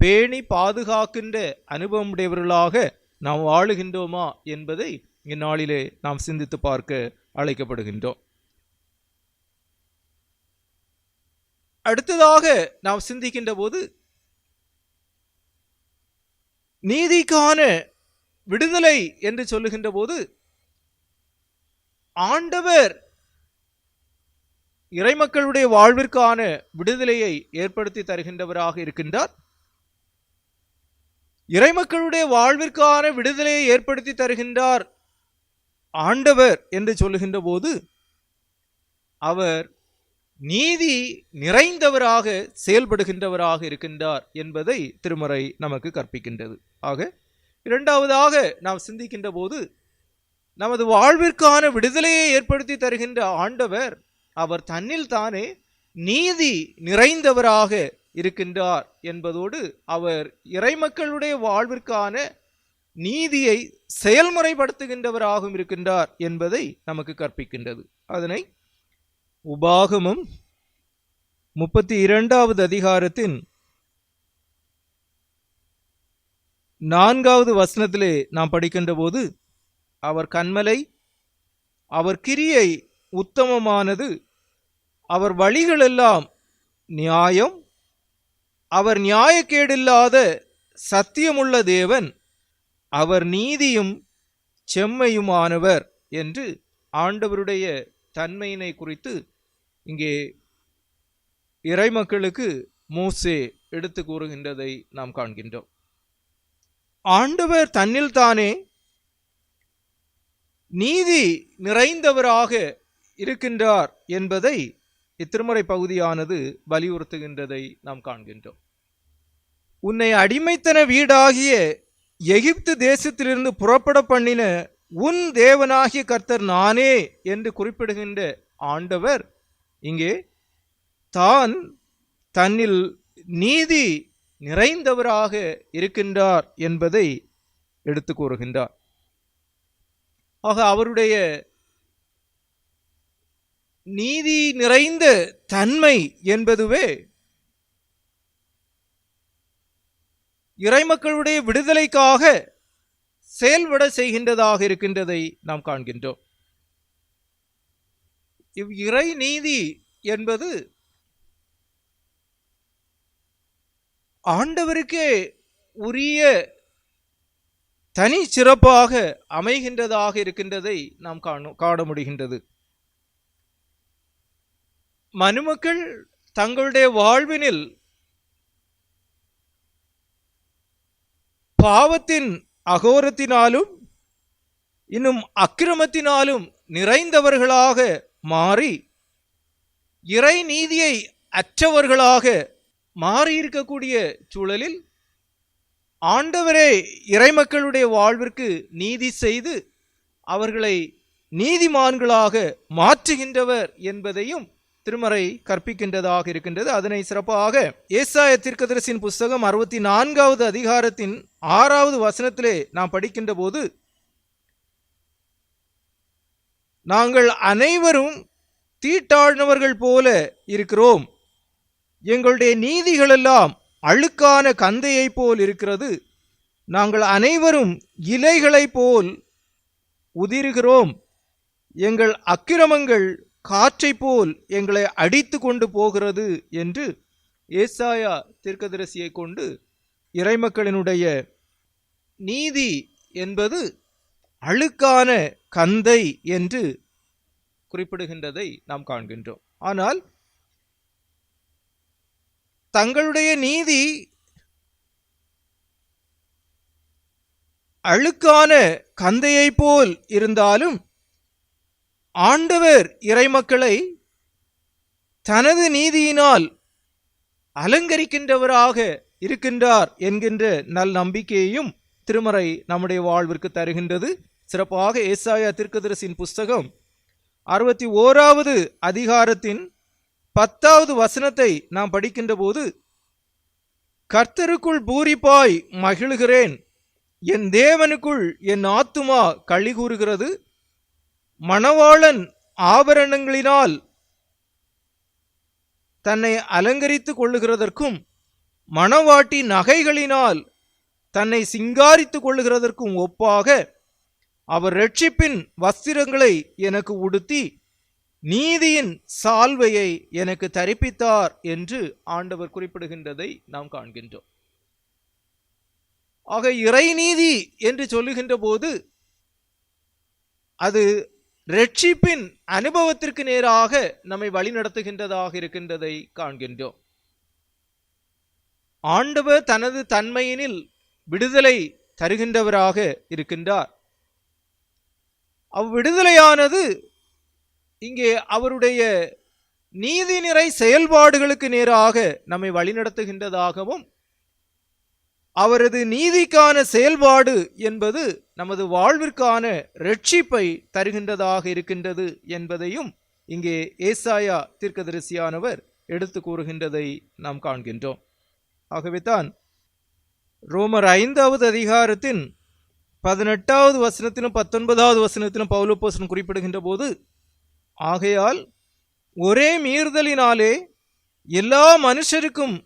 பேணி பாதுகாக்கின்ற அனுபவமுடையவர்களாக நாம் வாழுகின்றோமா என்பதை இந்நாளிலே நாம் சிந்தித்து பார்க்க அழைக்கப்படுகின்றோம். அடுத்ததாக நாம் சிந்திக்கின்ற போது நீதிக்கான விடுதலை என்று சொல்லுகின்ற போது ஆண்டவர் இறைமக்களுடைய வாழ்விற்கான விடுதலையை ஏற்படுத்தி தருகின்றவராக இருக்கின்றார். இறைமக்களுடைய வாழ்விற்கான விடுதலையை ஏற்படுத்தி தருகின்றார் ஆண்டவர் என்று சொல்லுகின்ற போது அவர் நீதி நிறைந்தவராக செயல்படுகின்றவராக இருக்கின்றார் என்பதை திருமறை நமக்கு கற்பிக்கின்றது. ஆக இரண்டாவதாக நாம் சிந்திக்கின்ற போது நமது வாழ்விற்கான விடுதலையை ஏற்படுத்தி தருகின்ற ஆண்டவர் அவர் தன்னில் தானே நீதி நிறைந்தவராக இருக்கின்றார் என்பதோடு அவர் இறைமக்களுடைய வாழ்விற்கான நீதியை செயல்முறைப்படுத்துகின்றவராகவும் இருக்கின்றார் என்பதை நமக்கு கற்பிக்கின்றது. அதனை உபாகமம் 32வது அதிகாரத்தின் 4வது வசனத்திலே நாம் படிக்கின்ற போது அவர் கன்மலை, அவர் கிரியை உத்தமமானது, அவர் வழிகளெல்லாம் நியாயம், அவர் நியாயக்கேடில்லாத சத்தியமுள்ள தேவன், அவர் நீதியும் செம்மையுமானவர் என்று ஆண்டவருடைய தன்மையினை குறித்து இங்கே இறைமக்களுக்கு மோசே எடுத்து கூறுகின்றதை நாம் காண்கின்றோம். ஆண்டவர் தன்னில் தானே நீதி நிறைந்தவராக இருக்கின்றார் என்பதை இத்திருமறை பகுதியானது வலியுறுத்துகின்றதை நாம் காண்கின்றோம். உன்னை அடிமைத்தன வீடாகிய எகிப்து தேசத்திலிருந்து புறப்பட பண்ணின உன் தேவனாகிய கர்த்தர் நானே என்று குறிப்பிடுகின்ற ஆண்டவர் இங்கே தான் தன்னில் நீதி நிறைந்தவராக இருக்கின்றார் என்பதை எடுத்து கூறுகின்றார். ஆக அவருடைய நீதி நிறைந்த தன்மை என்பதுவே இறைமக்களுடைய விடுதலைக்காக செயல்பட செய்கின்றதாக இருக்கின்றதை நாம் காண்கின்றோம். இவ் இறை நீதி என்பது ஆண்டவருக்கே உரிய தனி சிறப்பாக அமைகின்றதாக இருக்கின்றதை நாம் காண முடிகின்றது. மனுமக்கள் தங்களுடைய வாழ்வினில் பாவத்தின் அகோரத்தினாலும் இன்னும் அக்கிரமத்தினாலும் நிறைந்தவர்களாக மாறி இறை நீதியை அற்றவர்களாக மாறியிருக்கக்கூடிய சூழலில் ஆண்டவரே இறைமக்களுடைய வாழ்விற்கு நீதி செய்து அவர்களை நீதிமான்களாக மாற்றுகின்றவர் என்பதையும் திருமறை கற்பிக்கின்றதாக இருக்கின்றது. அதனை சிறப்பாக ஏசாயா தீர்க்கதரிசியின் புஸ்தகம் 64வது அதிகாரத்தின் 6வது வசனத்திலே நாம் படிக்கின்ற போது நாங்கள் அனைவரும் தீட்டாழ்ந்தவர்கள் போல இருக்கிறோம், எங்களுடைய நீதிகளெல்லாம் அழுக்கான கந்தையை போல் இருக்கிறது, நாங்கள் அனைவரும் இலைகளை போல் உதிர்கிறோம், எங்கள் அக்கிரமங்கள் காற்றை போல் எங்களை அடித்து கொண்டு போகிறது என்று ஏசாயா தீர்க்கதரிசியை கொண்டு இறைமக்களினுடைய நீதி என்பது அழுக்கான கந்தை என்று குறிப்பிடுகின்றதை நாம் காண்கின்றோம். ஆனால் தங்களுடைய நீதி அழுக்கான கந்தையை போல் இருந்தாலும் ஆண்டவர் இறைமக்களை தனது நீதியினால் அலங்கரிக்கின்றவராக இருக்கின்றார் என்கின்ற நல் நம்பிக்கையையும் திருமறை நம்முடைய வாழ்விற்கு தருகின்றது. சிறப்பாக ஏசாயா தீர்க்கதரிசியின் புஸ்தகம் 61வது அதிகாரத்தின் 10வது வசனத்தை நாம் படிக்கின்ற போது கர்த்தருக்குள் பூரிப்பாய் மகிழ்கிறேன், என் தேவனுக்குள் என் ஆத்துமா களி கூறுகிறது, மணவாளன் ஆபரணங்களினால் தன்னை அலங்கரித்துக் கொள்ளுகிறதற்கும் மணவாட்டி நகைகளினால் தன்னை சிங்காரித்துக் கொள்ளுகிறதற்கும் ஒப்பாக அவர் இரட்சிப்பின் வஸ்திரங்களை எனக்கு உடுத்தி நீதியின் சால்வையை எனக்கு தரிப்பித்தார் என்று ஆண்டவர் குறிப்பிடுகின்றதை நாம் காண்கின்றோம். ஆக இறைநீதி என்று சொல்லுகின்ற போது அது இரட்சிப்பின் அனுபவத்திற்கு நேராக நம்மை வழிநடத்துகின்றதாக இருக்கின்றதை காண்கின்றோம். ஆண்டவர் தனது தன்மையினில் விடுதலை தருகின்றவராக இருக்கின்றார். அவ்விடுதலையானது இங்கே அவருடைய நீதிநிறை செயல்பாடுகளுக்கு நேராக நம்மை வழிநடத்துகின்றதாகவும், அவரது நீதிக்கான செயல்பாடு என்பது நமது வாழ்விற்கான இரட்சிப்பை தருகின்றதாக இருக்கின்றது என்பதையும் இங்கே ஏசாயா தீர்க்கதரிசியானவர் எடுத்து கூறுகின்றதை நாம் காண்கின்றோம். ஆகவே தான் ரோமர் 5வது அதிகாரத்தின் 18வது வசனத்திலும் 19வது வசனத்திலும் பவுலப்போஸ்தலன் குறிப்பிடுகின்ற போது, ஆகையால் ஒரே மீறுதலினாலே எல்லா மனுஷருக்கும்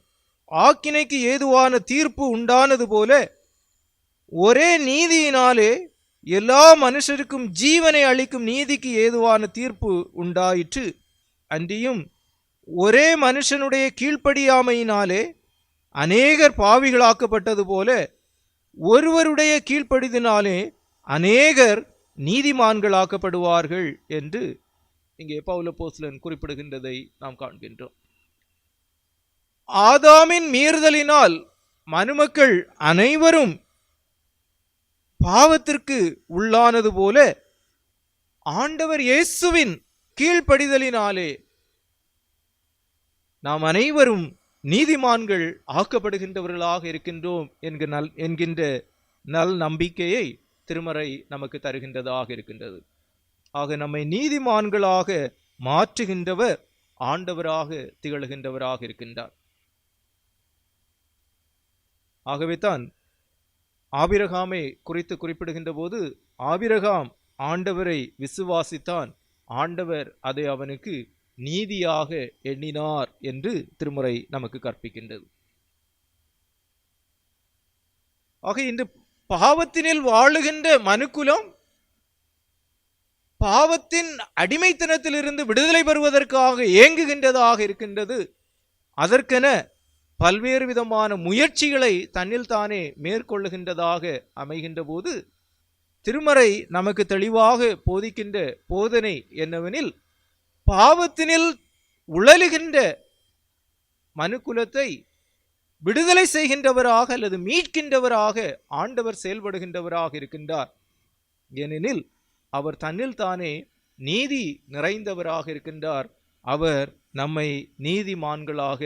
ஆக்கினைக்கு ஏதுவான தீர்ப்பு உண்டானது போல, ஒரே நீதியினாலே எல்லா மனுஷருக்கும் ஜீவனை அளிக்கும் நீதிக்கு ஏதுவான தீர்ப்பு உண்டாயிற்று. அன்றியும் ஒரே மனுஷனுடைய கீழ்ப்படியாமையினாலே அநேகர் பாவிகளாக்கப்பட்டது போல, ஒருவருடைய கீழ்ப்படிதினாலே அநேகர் நீதிமான்களாக்கப்படுவார்கள் என்று இங்கே பவுலப்போஸ்தலன் குறிப்பிடுகின்றதை நாம் காண்கின்றோம். ஆதாமின் மீறுதலினால் மனுமக்கள் அனைவரும் பாவத்திற்கு உள்ளானது போல, ஆண்டவர் இயேசுவின் கீழ்ப்படிதலினாலே நாம் அனைவரும் நீதிமான்கள் ஆக்கப்படுகின்றவர்களாக இருக்கின்றோம் என்கின்ற நல் நம்பிக்கையை திருமறை நமக்கு தருகின்றதாக இருக்கின்றது. ஆக நம்மை நீதிமான்களாக மாற்றுகின்றவர் ஆண்டவராக திகழ்கின்றவராக இருக்கின்றார். ஆகவே தான் ஆபிரகாமை குறித்து குறிப்பிடுகின்ற போது, ஆபிரகாம் ஆண்டவரை விசுவாசித்தான், ஆண்டவர் அதை அவனுக்கு நீதியாக எண்ணினார் என்று திருமுறை நமக்கு கற்பிக்கின்றது. ஆக இன்று பாவத்தினில் வாழுகின்ற மனுக்குலம் பாவத்தின் அடிமைத்தனத்திலிருந்து விடுதலை பெறுவதற்காக ஏங்குகின்றதாக இருக்கின்றது. அதற்கென பல்வேறு விதமான முயற்சிகளை தன்னில் தானே மேற்கொள்ளுகின்றதாக அமைகின்ற போது, திருமறை நமக்கு தெளிவாக போதிக்கின்ற போதனை என்னவெனில், பாவத்தினில் உழலுகின்ற மனுக்குலத்தை விடுதலை செய்கின்றவராக அல்லது மீட்கின்றவராக ஆண்டவர் செயல்படுகின்றவராக இருக்கின்றார். ஏனெனில் அவர் தன்னில் தானே நீதி நிறைந்தவராக இருக்கின்றார். அவர் நம்மை நீதிமான்களாக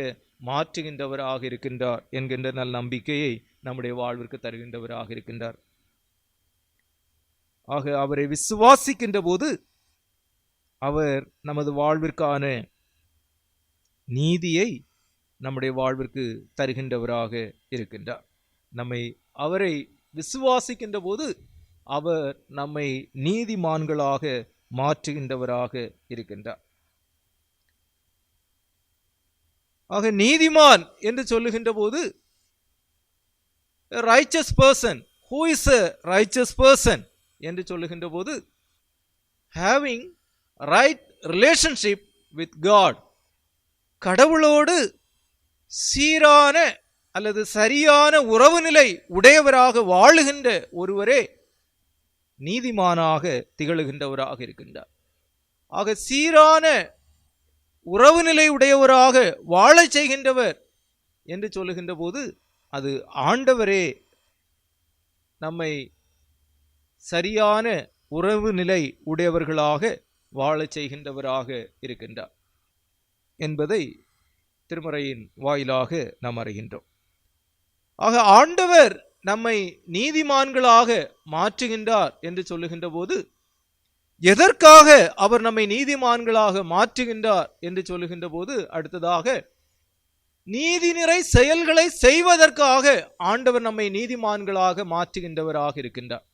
மாற்றுகின்றவராக இருக்கின்றார் என்கின்ற நல் நம்பிக்கையை நம்முடைய வாழ்விற்கு தருகின்றவராக இருக்கின்றார். ஆக அவரை விசுவாசிக்கின்ற போது அவர் நமது வாழ்விற்கான நீதியை நம்முடைய வாழ்விற்கு தருகின்றவராக இருக்கின்றார். அவரை விசுவாசிக்கின்ற போது அவர் நம்மை நீதிமான்களாக மாற்றுகின்றவராக இருக்கின்றார். ஆக நீதிமான் என்று சொல்லுகின்ற போது, righteous person, who is a righteous person என்று சொல்லுகின்ற போது, having right relationship with God, கடவுளோடு சீரான அல்லது சரியான உறவு நிலை உடையவராக வாழுகின்ற ஒருவரே நீதிமானாக திகழுகின்றவராக இருக்கின்றார். ஆக சீரான உறவு நிலை உடையவராக வாழச் செய்கின்றவர் என்று சொல்லுகின்ற போது, அது ஆண்டவரே நம்மை சரியான உறவு நிலை உடையவர்களாக வாழச் செய்கின்றவராக இருக்கின்றார் என்பதை திருமறையின் வாயிலாக நாம் அறிகின்றோம். ஆக ஆண்டவர் நம்மை நீதிமான்களாக மாற்றுகின்றார் என்று சொல்லுகின்ற போது, எதற்காக அவர் நம்மை நீதிமான்களாக மாற்றுகின்றார் என்று சொல்லுகின்ற போது, அடுத்ததாக நீதிநிறை செயல்களை செய்வதற்காக ஆண்டவர் நம்மை நீதிமான்களாக மாற்றுகின்றவராக இருக்கின்றார்.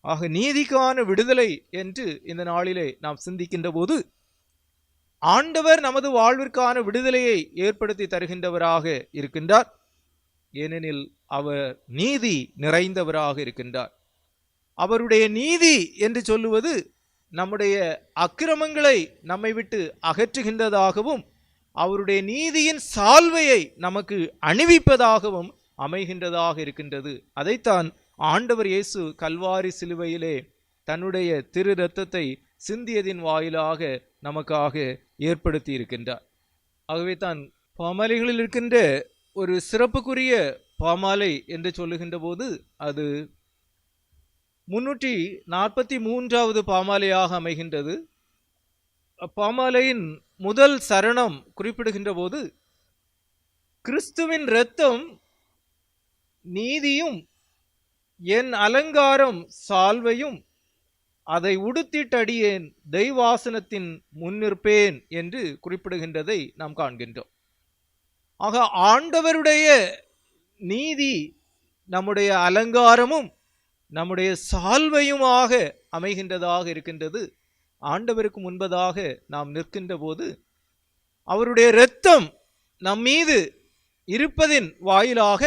ஆக நீதிக்கான விடுதலை என்று இந்த நாளிலே நாம் சிந்திக்கின்ற போது, ஆண்டவர் நமது வாழ்விற்கான விடுதலையை ஏற்படுத்தி தருகின்றவராக இருக்கின்றார். ஏனெனில் அவர் நீதி நிறைந்தவராக இருக்கின்றார். அவருடைய நீதி என்று சொல்லுவது நம்முடைய அக்கிரமங்களை நம்மை விட்டு அகற்றுகின்றதாகவும், அவருடைய நீதியின் சால்வையை நமக்கு அணிவிப்பதாகவும் அமைகின்றதாக இருக்கின்றது. அதைத்தான் ஆண்டவர் இயேசு கல்வாரி சிலுவையிலே தன்னுடைய திரு இரத்தத்தை சிந்தியதின் வாயிலாக நமக்காக ஏற்படுத்தி இருக்கின்றார். ஆகவே தான் பாமாலைகளில் இருக்கின்ற ஒரு சிறப்புக்குரிய பாமாலை என்று சொல்லுகின்ற போது அது 343வது பாமாலையாக அமைகின்றது. பாமாலையின் முதல் சரணம் குறிப்பிடுகின்ற போது, கிறிஸ்துவின் இரத்தம் நீதியும் என் அலங்காரம் சால்வையும் அதை உடுத்திட்டடியேன் தெய்வாசனத்தின் முன்னிற்பேன் என்று குறிப்பிடுகின்றதை நாம் காண்கின்றோம். ஆக ஆண்டவருடைய நீதி நம்முடைய அலங்காரமும் நம்முடைய சால்வையுமாக அமைகின்றதாக இருக்கின்றது. ஆண்டவருக்கு முன்பதாக நாம் நிற்கின்ற போது அவருடைய இரத்தம் நம் மீது இருப்பதின் வாயிலாக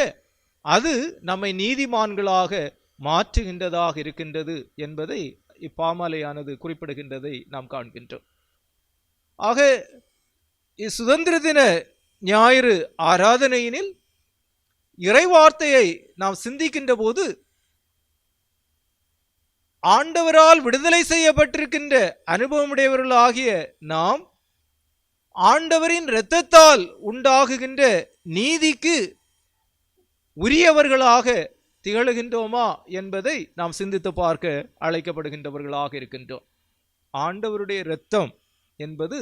அது நம்மை நீதிமான்களாக மாற்றுகின்றதாக இருக்கின்றது என்பதை இப்பாமாலையானது குறிப்பிடுகின்றதை நாம் காண்கின்றோம். ஆக சுதந்திர தின ஞாயிறு ஆராதனையினில் இறைவார்த்தையை நாம் சிந்திக்கின்ற போது ஆண்டவரால் விடுதலை செய்யப்பட்டிருக்கின்ற அனுபவமுடையவர்களாகிய நாம் ஆண்டவரின் இரத்தத்தால் உண்டாகுகின்ற நீதிக்கு உரியவர்களாக திகழுகின்றோமா என்பதை நாம் சிந்தித்து பார்க்க அழைக்கப்படுகின்றவர்களாக இருக்கின்றோம். ஆண்டவருடைய இரத்தம் என்பது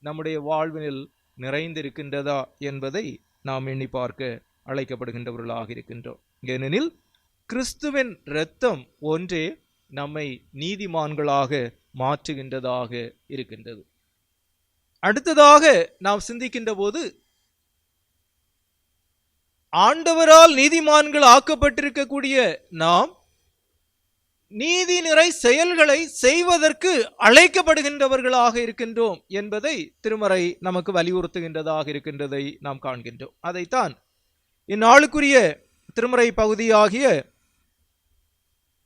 நம்முடைய வாழ்வினில் நிறைந்திருக்கின்றதா என்பதை நாம் எண்ணி பார்க்க அழைக்கப்படுகின்றவர்களாக இருக்கின்றோம். ஏனெனில் கிறிஸ்துவின் இரத்தம் ஒன்றே நம்மை நீதிமான்களாக மாற்றுகின்றதாக இருக்கின்றது. அடுத்ததாக நாம் சிந்திக்கின்ற போது ஆண்டவரால் நீதிமான்கள் ஆக்கப்பட்டிருக்கக்கூடிய நாம் நீதி நிறை செயல்களை செய்வதற்கு அழைக்கப்படுகின்றவர்களாக இருக்கின்றோம் என்பதை திருமறை நமக்கு வலியுறுத்துகின்றதாக இருக்கின்றதை நாம் காண்கின்றோம். அதைத்தான் இந்நாளுக்குரிய திருமறை பகுதியாகிய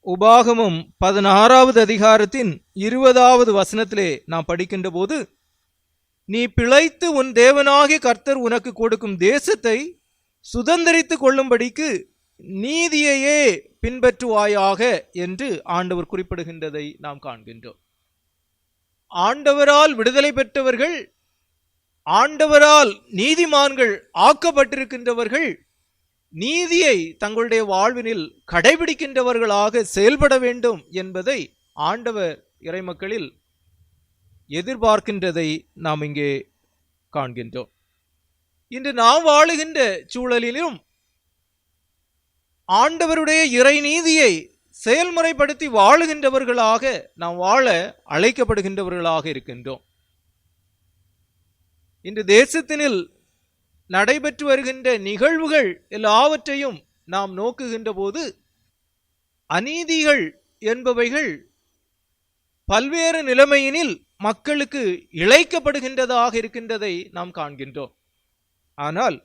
உபாகமம் 16வது அதிகாரத்தின் 20வது வசனத்திலே நாம் படிக்கின்ற போது, நீ பிழைத்து உன் தேவனாகிய கர்த்தர் உனக்கு கொடுக்கும் தேசத்தை சுதந்தரித்துக் கொள்ளும்படிக்கு நீதியையே பின்பற்றுவாயாக என்று ஆண்டவர் குறிப்பிடுகின்றதை நாம் காண்கின்றோம். ஆண்டவரால் விடுதலை பெற்றவர்கள், ஆண்டவரால் நீதிமான்கள் ஆக்கப்பட்டிருக்கின்றவர்கள் நீதியை தங்களுடைய வாழ்வினில் கடைபிடிக்கின்றவர்களாக செயல்பட வேண்டும் என்பதை ஆண்டவர் இறைமக்களில் எதிர்பார்க்கின்றதை நாம் இங்கே காண்கின்றோம். இன்று நாம் வாழுகின்ற சூழலிலும் ஆண்டவருடைய இறை நீதியை செயல்முறைப்படுத்தி வாழுகின்றவர்களாக நாம் வாழ அழைக்கப்படுகின்றவர்களாக இருக்கின்றோம். இன்று தேசத்தினில் நடைபெற்று வருகின்ற நிகழ்வுகள் எல்லாவற்றையும் நாம் நோக்குகின்ற போது அநீதிகள் என்பவைகள் பல்வேறு நிலைமையினில் மக்களுக்கு இழைக்கப்படுகின்றதாக இருக்கின்றதை நாம் காண்கின்றோம். ஆனால்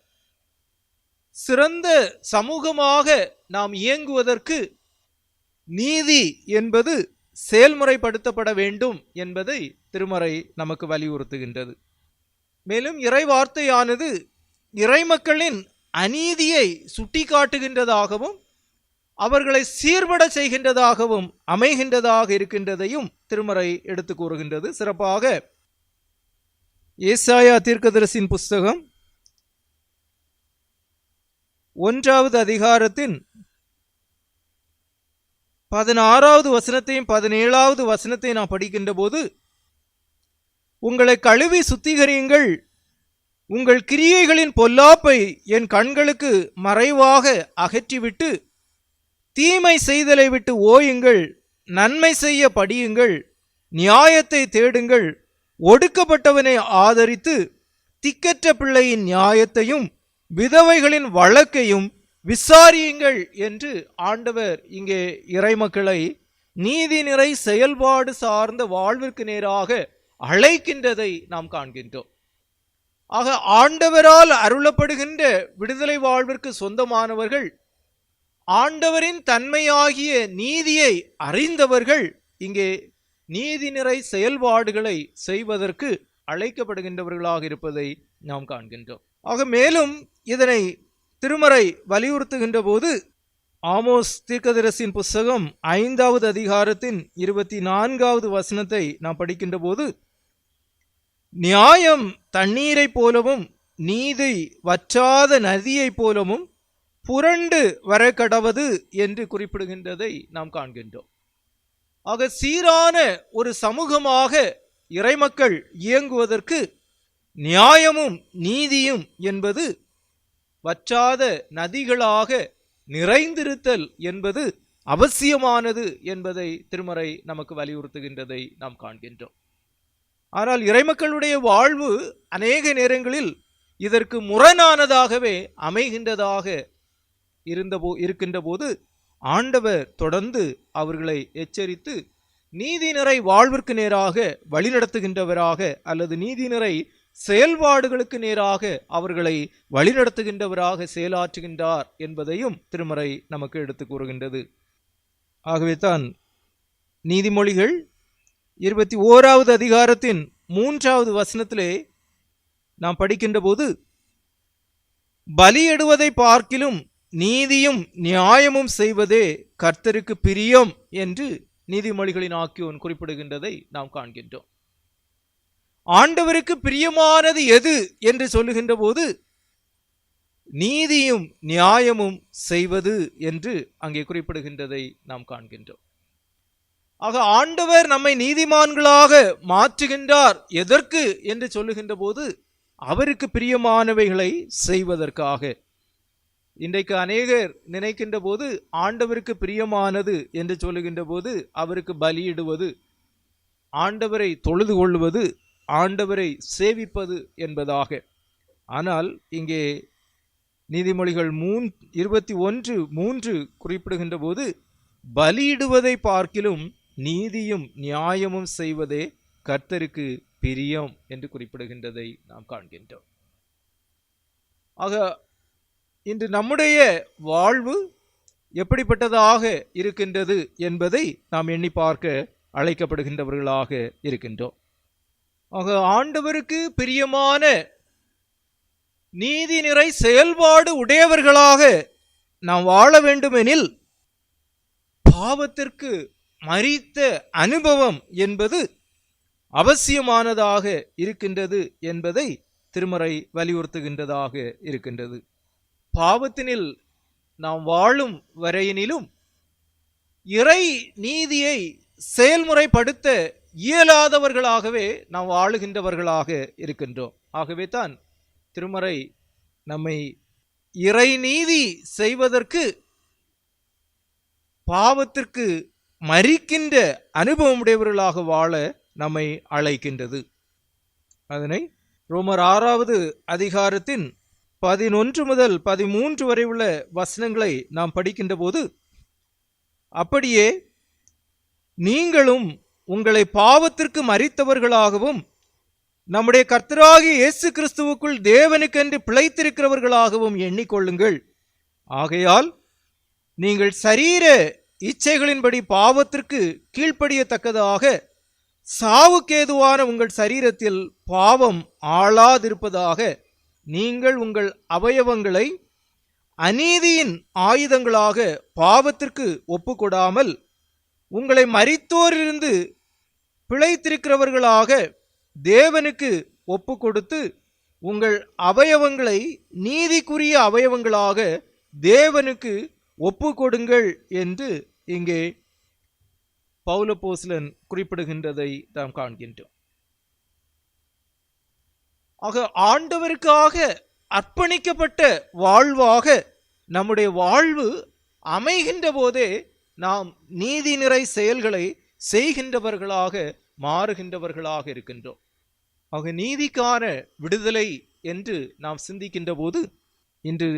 சிறந்த சமூகமாக நாம் இயங்குவதற்கு நீதி என்பது செயல்முறைப்படுத்தப்பட வேண்டும் என்பதை திருமறை நமக்கு வலியுறுத்துகின்றது. மேலும் இறை வார்த்தையானது இறைமக்களின் அநீதியை சுட்டிக்காட்டுகின்றதாகவும் அவர்களை சீர்பட செய்கின்றதாகவும் அமைகின்றதாக இருக்கின்றதையும் திருமறை எடுத்து கூறுகின்றது. சிறப்பாக ஏசாயா தீர்க்கதரிசியின் புஸ்தகம் 1வது அதிகாரத்தின் 16வது வசனத்தையும் 17வது வசனத்தையும் நாம் படிக்கின்ற போது, உங்களை கழுவி சுத்திகரியுங்கள், உங்கள் கிரியைகளின் பொல்லாப்பை என் கண்களுக்கு மறைவாக அகற்றிவிட்டு தீமை செய்தலை விட்டு ஓயுங்கள், நன்மை செய்ய படியுங்கள், நியாயத்தை தேடுங்கள், ஒடுக்கப்பட்டவனை ஆதரித்து திக்கற்ற பிள்ளையின் நியாயத்தையும் விதவைகளின் வழக்கையும் விசாரியுங்கள் என்று ஆண்டவர் இங்கே இறைமக்களை நீதி நிறை செயல்பாடு சார்ந்த வாழ்விற்கு நேராக அழைக்கின்றதை நாம் காண்கின்றோம். ஆக ஆண்டவரால் அருளப்படுகின்ற விடுதலை வாழ்விற்கு சொந்தமானவர்கள், ஆண்டவரின் தன்மையாகிய நீதியை அறிந்தவர்கள் இங்கே நீதி நிறை செயல்பாடுகளை செய்வதற்கு அழைக்கப்படுகின்றவர்களாக இருப்பதை நாம் காண்கின்றோம். ஆக மேலும் இதனை திருமறை வலியுறுத்துகின்ற போது ஆமோஸ் தீர்க்கதரிசியின் புஸ்தகம் 5வது அதிகாரத்தின் 24வது வசனத்தை நாம் படிக்கின்ற போது, நியாயம் தண்ணீரை போலவும் நீதி வற்றாத நதியை போலவும் புரண்டு வர கடவது என்று குறிப்பிடுகின்றதை நாம் காண்கின்றோம். ஆக சீரான ஒரு சமூகமாக இறைமக்கள் இயங்குவதற்கு நியாயமும் நீதியும் என்பது வற்றாத நதிகளாக நிறைந்திருத்தல் என்பது அவசியமானது என்பதை திருமறை நமக்கு வலியுறுத்துகின்றதை நாம் காண்கின்றோம். ஆனால் இறைமக்களுடைய வாழ்வு அநேக நேரங்களில் இதற்கு முரணானதாகவே அமைகின்றதாக இருக்கின்ற போது ஆண்டவர் தொடர்ந்து அவர்களை எச்சரித்து நீதிநிறை வாழ்விற்கு நேராக வழிநடத்துகின்றவராக அல்லது நீதிநிறை செயல்பாடுகளுக்கு நேராக அவர்களை வழிநடத்துகின்றவராக செயலாற்றுகின்றார் என்பதையும் திருமறை நமக்கு எடுத்து கூறுகின்றது. ஆகவே தான் நீதிமொழிகள் 21வது அதிகாரத்தின் 3வது வசனத்திலே நாம் படிக்கின்ற போது, பலியிடுவதை பார்க்கிலும் நீதியும் நியாயமும் செய்வதே கர்த்தருக்கு பிரியம் என்று நீதிமொழிகளின் ஆக்கியோன் குறிப்பிடுகின்றதை நாம் காண்கின்றோம். ஆண்டவருக்கு பிரியமானது எது என்று சொல்லுகின்ற போது நீதியும் நியாயமும் செய்வது என்று அங்கே குறிப்பிடுகின்றதை நாம் காண்கின்றோம். ஆக ஆண்டவர் நம்மை நீதிமான்களாக மாற்றுகின்றார் எதற்கு என்று சொல்லுகின்ற போது அவருக்கு பிரியமானவைகளை செய்வதற்காக. இன்றைக்கு அநேகர் நினைக்கின்ற போது ஆண்டவருக்கு பிரியமானது என்று சொல்லுகின்ற போது அவருக்கு பலியிடுவது, ஆண்டவரை தொழுது கொள்வது, ஆண்டவரை சேவிப்பது என்பதாக. ஆனால் இங்கே நீதிமொழிகள் 21:3 குறிப்பிடுகின்ற போது பலியிடுவதை பார்க்கிலும் நீதியும் நியாயமும் செய்வதே கர்த்தருக்கு பிரியம் என்று குறிப்பிடுகின்றதை நாம் காண்கின்றோம். ஆக இன்று நம்முடைய வாழ்வு எப்படிப்பட்டதாக இருக்கின்றது என்பதை நாம் எண்ணி பார்க்க அழைக்கப்படுகின்றவர்களாக இருக்கின்றோம். ஆக ஆண்டவருக்கு பிரியமான நீதி நிறை செயல்பாடு உடையவர்களாக நாம் வாழ வேண்டுமெனில் பாவத்திற்கு மரித்த அனுபவம் என்பது அவசியமானதாக இருக்கின்றது என்பதை திருமறை வலியுறுத்துகின்றதாக இருக்கின்றது. பாவத்தினில் நாம் வாழும் வரையினிலும் இறை நீதியை செயல்முறைப்படுத்த இயலாதவர்களாகவே நாம் வாழுகின்றவர்களாக இருக்கின்றோம். ஆகவே தான் திருமறை நம்மை இறை நீதி செய்வதற்கு பாவத்திற்கு மரிக்கின்ற அனுபவம் உடையவர்களாக வாழ நம்மை அழைக்கின்றது. அதனை ரோமர் 6வது அதிகாரத்தின் 11 முதல் 13 வரை உள்ள வசனங்களை நாம் படிக்கின்ற போது, அப்படியே நீங்களும் உங்களை பாவத்திற்கு மரித்தவர்களாகவும் நம்முடைய கர்த்தராகிய இயேசு கிறிஸ்துவுக்குள் தேவனுக்கென்று பிழைத்திருக்கிறவர்களாகவும் எண்ணிக்கொள்ளுங்கள். ஆகையால் நீங்கள் சரீர இச்சைகளின்படி பாவத்திற்கு கீழ்ப்படியத்தக்கதாக சாவுக்கேதுவான உங்கள் சரீரத்தில் பாவம் ஆளாதிருப்பதாக நீங்கள் உங்கள் அவயவங்களை அநீதியின் ஆயுதங்களாக பாவத்திற்கு ஒப்புக்கொடாமல் உங்களை மரித்தோரிலிருந்து பிழைத்திருக்கிறவர்களாக தேவனுக்கு ஒப்பு கொடுத்து உங்கள் அவயவங்களை நீதிக்குரிய அவயவங்களாக தேவனுக்கு ஒப்பு கொடுங்கள் என்று இங்கே பவுலப்போஸ்தலன் குறிப்பிடுகின்றதை நாம் காண்கின்றோம். ஆக ஆண்டவருக்காக அர்ப்பணிக்கப்பட்ட வாழ்வாக நம்முடைய வாழ்வு அமைகின்ற போதே நாம் நீதி நிறை செயல்களை செய்கின்றவர்களாக மாறுகின்றவர்களாக இருக்கின்றோம். ஆக நீதிக்கான விடுதலை என்று நாம் சிந்திக்கின்ற போது இன்று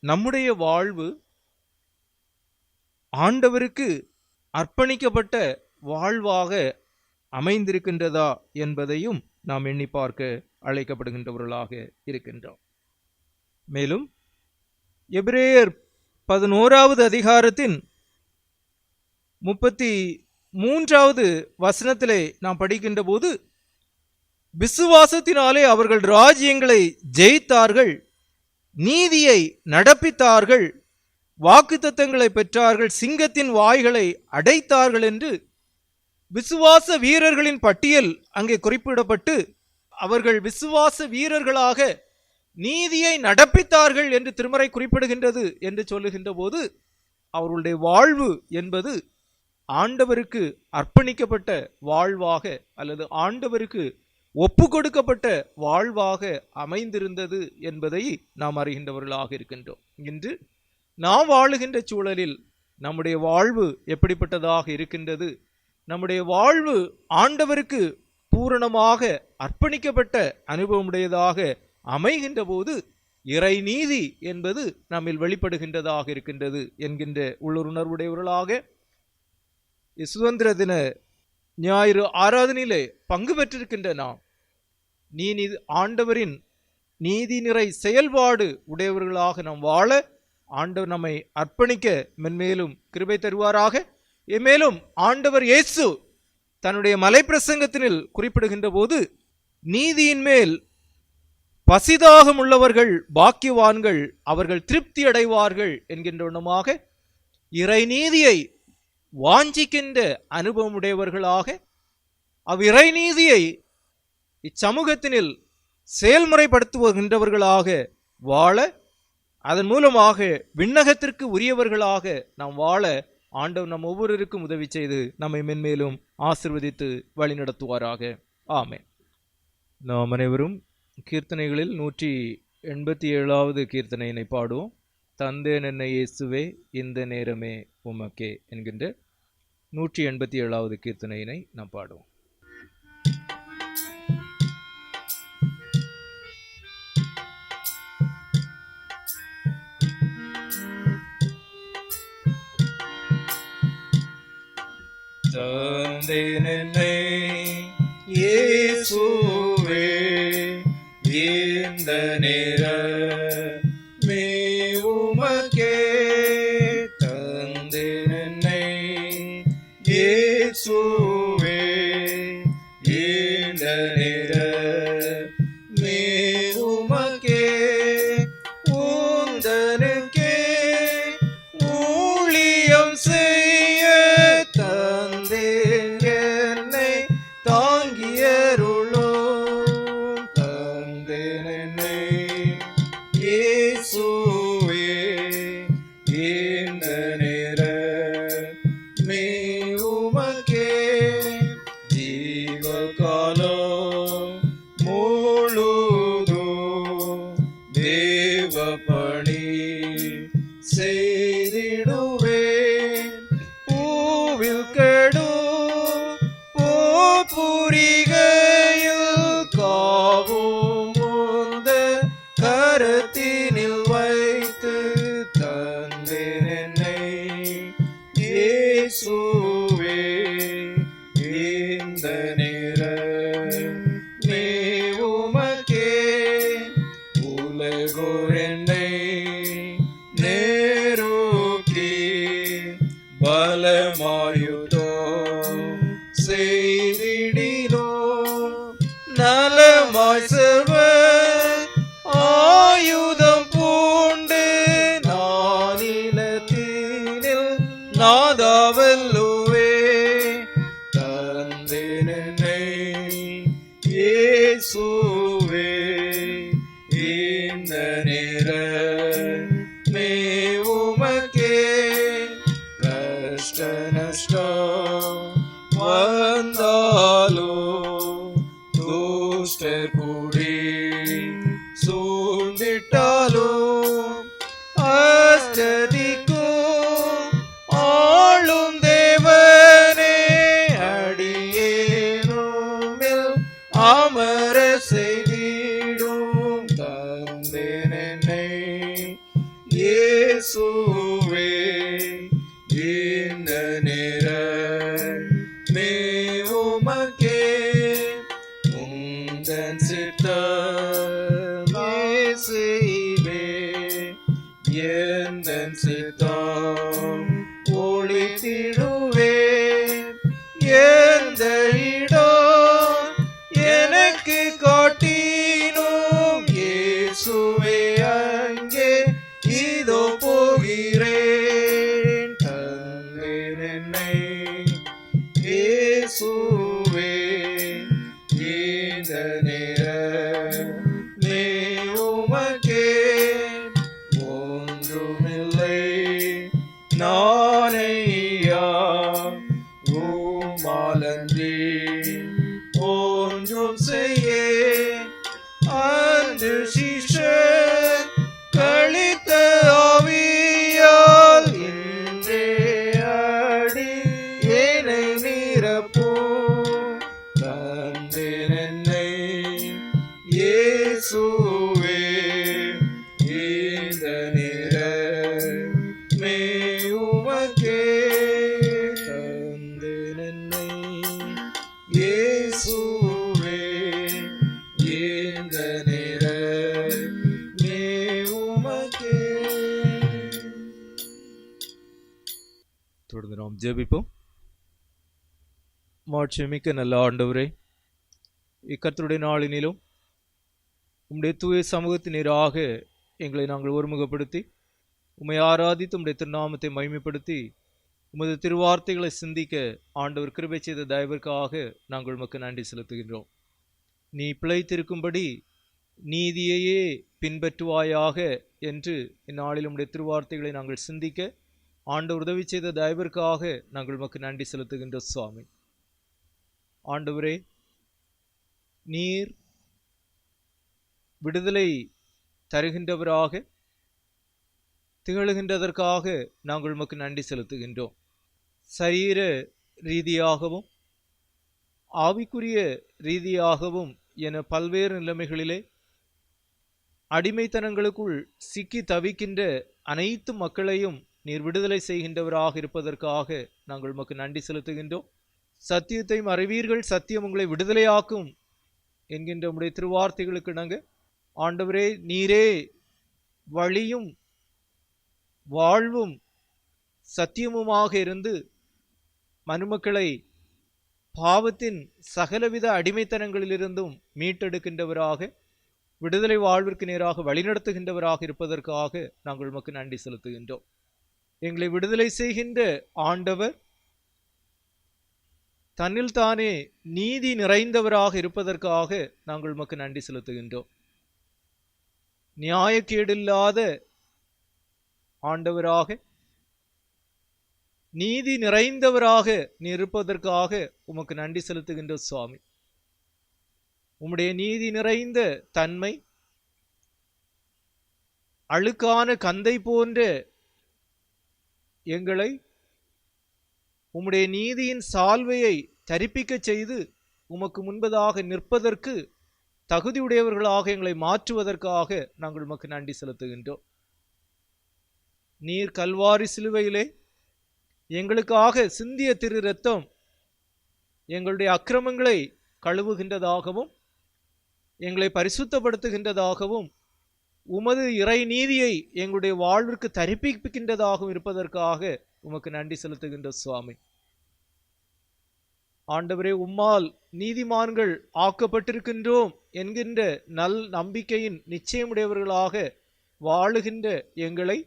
நம்முடைய வாழ்வு ஆண்டவருக்கு அர்ப்பணிக்கப்பட்ட வாழ்வாக அமைந்திருக்கின்றதா என்பதையும் நாம் எண்ணி பார்க்க அழைக்கப்படுகின்றவர்களாக இருக்கின்றோம். மேலும் எபிரேயர் 11வது அதிகாரத்தின் 33வது வசனத்திலே நாம் படிக்கின்ற போது, விசுவாசத்தினாலே அவர்கள் ராஜ்யங்களை ஜெயித்தார்கள், நீதியை நடப்பித்தார்கள், வாக்குத்தத்தங்களை பெற்றார்கள், சிங்கத்தின் வாய்களை அடைத்தார்கள் என்று விசுவாச வீரர்களின் பட்டியல் அங்கே குறிப்பிடப்பட்டு அவர்கள் விசுவாச வீரர்களாக நீதியை நடப்பித்தார்கள் என்று திருமறை குறிப்பிடுகின்றது என்று சொல்லுகின்ற போது அவர்களுடைய வாழ்வு என்பது ஆண்டவருக்கு அர்ப்பணிக்கப்பட்ட வாழ்வாக அல்லது ஆண்டவருக்கு ஒப்பு கொடுக்கப்பட்ட வாழ்வாக அமைந்திருந்தது என்பதை நாம் அறிகின்றவர்களாக இருக்கின்றோம். இன்று நாம் வாழுகின்ற சூழலில் நம்முடைய வாழ்வு எப்படிப்பட்டதாக இருக்கின்றது? நம்முடைய வாழ்வு ஆண்டவருக்கு பூரணமாக அர்ப்பணிக்கப்பட்ட அனுபவமுடையதாக அமைகின்ற போது இறை நீதி என்பது நம்மில் வெளிப்படுகின்றதாக இருக்கின்றது என்கின்ற உள்ளுணர்வுடையவர்களாக சுதந்திர தின ஞாயிறு ஆராதனையிலே பங்கு பெற்றிருக்கின்ற நாம் ஆண்டவரின் நீதி நிறை செயல்பாடு உடையவர்களாக நாம் வாழ ஆண்டவர் நம்மை அர்ப்பணிக்க மென்மேலும் கிருபை தருவாராக. மேலும் ஆண்டவர் இயேசு தன்னுடைய மலை பிரசங்கத்தினில் குறிப்பிடுகின்ற போது நீதியின் மேல் பசிதாகம் உள்ளவர்கள் பாக்கியவான்கள், அவர்கள் திருப்தி அடைவார்கள் என்கின்றனமாக இறை நீதியை வாஞ்சிக்கின்ற அனுபவம் உடையவர்களாக இறை நீதியை இச்சமூகத்தினில் செயல்முறைப்படுத்துகின்றவர்களாக வாழ, அதன் மூலமாக விண்ணகத்திற்கு உரியவர்களாக நாம் வாழ ஆண்டவர் நம் ஒவ்வொருவருக்கும் உதவி செய்து நம்மை மென்மேலும் ஆசிர்வதித்து வழிநடத்துவாராக. ஆமென். நாம் அனைவரும் கீர்த்தனைகளில் 187வது கீர்த்தனையினை பாடுவோம். தந்தேன் என்னை இயேசுவே இந்த நேரமே உமக்கே என்கின்ற 187வது கீர்த்தனையினை நாம் பாடுவோம். தந்தேன் என்னை இயேசுவே இந்த நேரமே உமக்கே. தந்தேன் என்னை இயேசுவே இந்த நேரமே உமக்கே. உந்தனுக்கே ஊழியம் செய்ய தந்தேன் என்னை தாங்கியருளும். தந்தேன் என்னை இயேசுவே இந்த நேரமே உமக்கே. ஜீவகாலம் முழுதும் தேவ பணி செய்திடுவேன். பூவில் கெடும் பூப்புரிகையில் காவும் முந்த கரத்தினில் வைத்து தந்தேன் என்னை இயேசுவே இந்த நேரமே உமக்கே. உலகோர் என்னை நேருக்கி பலமாயுதம் செய்திடினோ. நலமாய் செல்வ ஆயுதம் பூண்டு நானிலத்தினில் நாதாவல்லுவே. தந்தேன் என்னை இயேசுவே இந்த நேரமே உமக்கே. கஷ்ட நஷ்டம் வந்தாலோ துஷ்டர் கூடி சூழ்ந்திட்டாலும் அஸ்ததிக்கும் ஆளும் தேவனே அடியேனுமில் அமர செய்திடும். தந்தேன் என்னை இயேசுவே இந்த நேரமே உமக்கே. உந்தன் சித்தமே செய்வேன். எந்தன் சித்தம் ஒளித்திடுவேன். எந்த இடம் எனக்கு காட்டினோம் இயேசுவே அங்கே இதோ போகிறேன். தந்தேன் என்னை இயேசுவே இந்த நேரமே உமக்கே. இயேசுவே இந்த நேரமே உமக்கே. தொடர்ந்து நாம் ஜெபிப்போம். மாட்சிமிக்க நல்ல ஆண்டவரே, இக்கர்த்தருடைய நாளினிலும் உம்முடைய தூய சமூகத்தினராக எங்களை நாங்கள் ஒருமுகப்படுத்தி உம்மை ஆராதித்து உம்முடைய திருநாமத்தை மகிமைப்படுத்தி உமது திருவார்த்தைகளை சிந்திக்க ஆண்டவர் கிருபை செய்த தயவிற்காக நாங்கள் உமக்கு நன்றி செலுத்துகின்றோம். நீ பிழைத்திருக்கும்படி நீதியையே பின்பற்றுவாயாக என்று இந்நாளில் உம்முடைய திருவார்த்தைகளை நாங்கள் சிந்திக்க ஆண்டவர் உதவி செய்த தயவிற்காக நாங்கள் உமக்கு நன்றி செலுத்துகின்றோம். சுவாமி ஆண்டவரே, நீர் விடுதலை தருகின்றவராக திகழ்கின்றதற்காக நாங்கள் உமக்கு நன்றி செலுத்துகின்றோம். சரீர ரீதியாகவும் ஆவிக்குரிய ரீதியாகவும் என பல்வேறு நிலைமைகளிலே அடிமைத்தனங்களுக்குள் சிக்கி தவிக்கின்ற அனைத்து மக்களையும் நீர் விடுதலை செய்கின்றவராக இருப்பதற்காக நாங்கள் உமக்கு நன்றி செலுத்துகின்றோம். சத்தியத்தையும் அறிவீர்கள், சத்தியம் உங்களை விடுதலையாக்கும் என்கின்ற உம்முடைய திருவார்த்தைகளுக்கு இணங்க ஆண்டவரே, நீரே வழியும் வாழ்வும் சத்தியமுமாக இருந்து மனுமக்களை பாவத்தின் சகலவித அடிமைத்தனங்களிலிருந்தும் மீட்டெடுக்கின்றவராக விடுதலை வாழ்விற்கு நேராக வழிநடத்துகின்றவராக இருப்பதற்காக நாங்கள் உமக்கு நன்றி செலுத்துகின்றோம். எங்களை விடுதலை செய்கின்ற ஆண்டவர் தன்னில் தானே நீதி நிறைந்தவராக இருப்பதற்காக நாங்கள் உமக்கு நன்றி செலுத்துகின்றோம். நியாயக்கேடில்லாத ஆண்டவராக நீதி நிறைந்தவராக நீ இருப்பதற்காக உமக்கு நன்றி செலுத்துகின்ற சுவாமி. உம்முடைய நீதி நிறைந்த தன்மை அழுக்கான கந்தை போன்ற எங்களை உம்முடைய நீதியின் சால்வையை தரிப்பிக்க செய்து உமக்கு முன்பதாக நிற்பதற்கு தகுதியுடையவர்களாக எங்களை மாற்றுவதற்காக நாங்கள் உமக்கு நன்றி செலுத்துகின்றோம். நீர் கல்வாரி சிலுவையிலே எங்களுக்காக சிந்திய திரு இரத்தம் எங்களுடைய அக்கிரமங்களை கழுவுகின்றதாகவும் எங்களை பரிசுத்தப்படுத்துகின்றதாகவும் உமது இறை நீதியை எங்களுடைய வாழ்விற்கு தரிப்பிக்கின்றதாகவும் இருப்பதற்காக உமக்கு நன்றி செலுத்துகின்ற சுவாமி. ஆண்டவரே, உம்மால் நீதிமான்கள் ஆக்கப்பட்டிருக்கின்றோம் என்கின்ற நல் நம்பிக்கையின் நிச்சயமுடையவர்களாக வாழுகின்ற எங்களை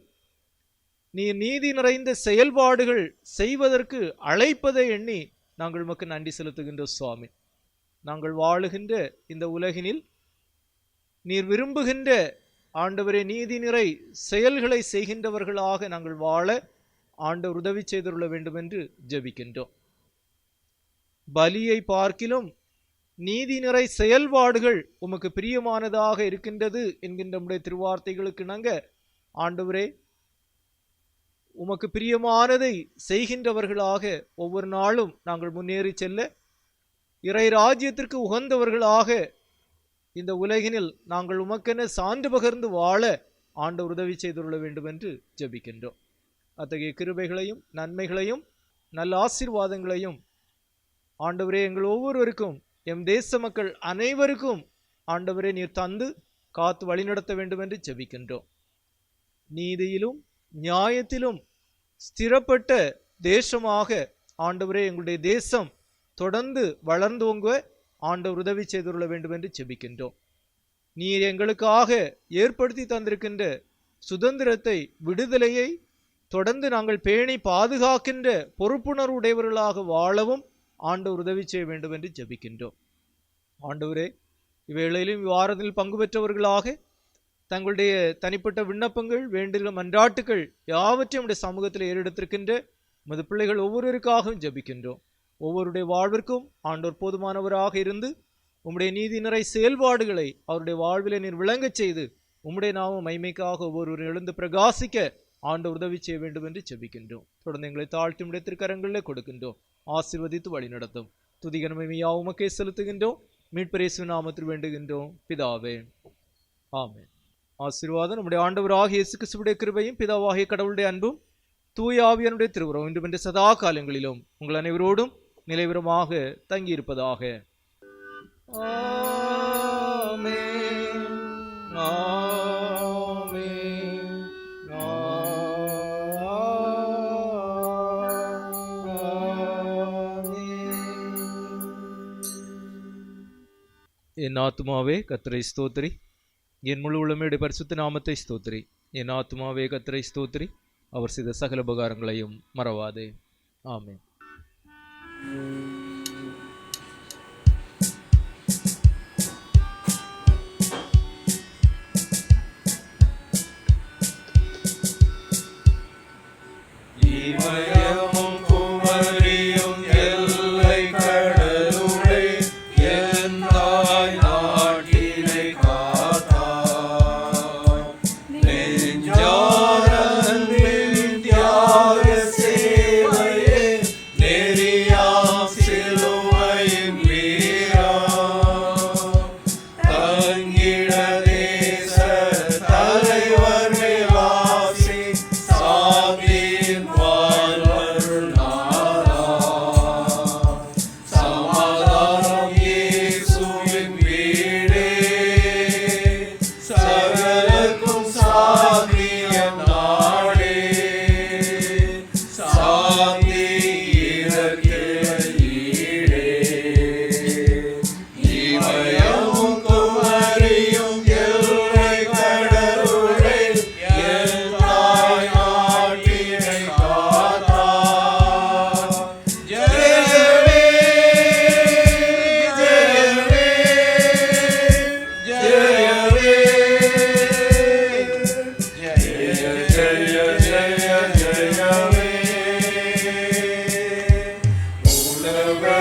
நீர் நீதி நிறைந்த செயல்பாடுகள் செய்வதற்கு அழைப்பதை எண்ணி நாங்கள் உமக்கு நன்றி செலுத்துகின்ற சுவாமி. நாங்கள் வாழுகின்ற இந்த உலகினில் நீர் விரும்புகின்ற ஆண்டவரே நீதி நிறை செயல்களை செய்கின்றவர்களாக நாங்கள் வாழ ஆண்டவர் உதவி செய்துள்ள வேண்டும் என்று ஜெபிக்கின்றோம். பலியை பார்க்கிலும் நீதி நிறை செயல்பாடுகள் உமக்கு பிரியமானதாக இருக்கின்றது என்கின்ற நம்முடைய திருவார்த்தைகளுக்கு இணங்க ஆண்டவரே, உமக்கு பிரியமானதை செய்கின்றவர்களாக ஒவ்வொரு நாளும் நாங்கள் முன்னேறி செல்ல இறை ராஜ்யத்திற்கு உகந்தவர்களாக இந்த உலகினில் நாங்கள் உமக்கென சான்று பகர்ந்து வாழ ஆண்டவர் உதவி செய்துள்ள வேண்டும் என்று ஜெபிக்கின்றோம். அத்தகைய கிருபைகளையும் நன்மைகளையும் நல்ல ஆசீர்வாதங்களையும் ஆண்டவரே எங்கள் ஒவ்வொருவருக்கும் எம் தேச மக்கள் அனைவருக்கும் ஆண்டவரே நீர் தந்து காத்து வழிநடத்த வேண்டும் என்று ஜெபிக்கின்றோம். நீதியிலும் நியாயத்திலும் ஸ்திரப்பட்ட தேசமாக ஆண்டவரே எங்களுடைய தேசம் தொடர்ந்து வளர்ந்தோங்க ஆண்டவர் உதவி செய்துள்ள வேண்டும் என்று ஜெபிக்கின்றோம். நீர் எங்களுக்காக ஏற்படுத்தி தந்திருக்கின்ற சுதந்திரத்தை விடுதலையை தொடர்ந்து நாங்கள் பேணி பாதுகாக்கின்ற பொறுப்புணர்வு உடையவர்களாக வாழவும் ஆண்டவர் உதவி செய்ய வேண்டும் என்று ஜெபிக்கின்றோம். ஆண்டவரே, இவ்வேளையிலும் இவ்வாரத்தில் பங்கு பெற்றவர்களாக தங்களுடைய தனிப்பட்ட விண்ணப்பங்கள் வேண்டுகிற மன்றாட்டுகள் யாவற்றையும் நம்முடைய சமூகத்தில் ஏறெடுத்திருக்கின்ற உமது பிள்ளைகள் ஒவ்வொருவருக்காகவும் ஜெபிக்கின்றோம். ஒவ்வொருடைய வாழ்விற்கும் ஆண்டவர் போதுமானவராக இருந்து உம்முடைய நீதி நிறை செயல்பாடுகளை அவருடைய வாழ்விலே நீர் விளங்கச் செய்து உம்முடைய நாமம் மைமைக்காக ஒவ்வொருவரும் எழுந்து பிரகாசிக்க ஆண்டவர் உதவி செய்ய வேண்டும் என்று ஜெபிக்கின்றோம். தொடர்ந்து எங்களை தாழ்த்தி உம்முடைய திருக்கரங்களிலே கொடுக்கின்றோம். ஆசீர்வதித்து வழி நடத்தும். துதிகனமையா உமக்கே செலுத்துகின்றோம். மீட்பர் இயேசு நாமத்தில் வேண்டுகின்றோம் பிதாவே, ஆமென். ஆசீர்வாதம் நம்முடைய ஆண்டவராகிய இயேசு கிறிஸ்துவின் கிருபையும் பிதாவாகிய கடவுளுடைய அன்பும் தூய ஆவியானுடைய திருவுறவும் இன்றும் சதா காலங்களிலும் உங்கள் அனைவரோடும் நிலைவரமாக தங்கியிருப்பதாக. ஆமென். ஆமென். என் ஆத்துமாவே கர்த்தரை ஸ்தோத்திரி, என் முழு உள்ளமையுடைய பரிசுத்த நாமத்தை ஸ்தோத்திரி. என் ஆத்துமாவே கர்த்தரை ஸ்தோத்திரி, அவர் செய்த சகல உபகாரங்களையும் மறவாதே. ஆமென். இமயமும் குமரியும் எல்லை கடலுடை என் தாய் நாட்டினை காத்தாய். நெஞ்சார அன்பின் தியாக சேவையே, நெறியாம் சிலுவையின் வீரா. தங்கிட தேச தலைவர் மேலாசி, சாந்தியின் வாழ்வருள் நாதா. சமாதானம் இயேசுவின் வீடே, சகலர்க்கும் சாந்தியம் நாடே. சாந்தி இறக்கிற ஈடே. இமயமும் குமரியும் எல்லை கடலுடை என் தாய் நாட்டினை காத்தாய். ஜெயமே ஜெயமே ஜெயமே, ஜெய ஜெய ஜெய ஜெயமே. உலக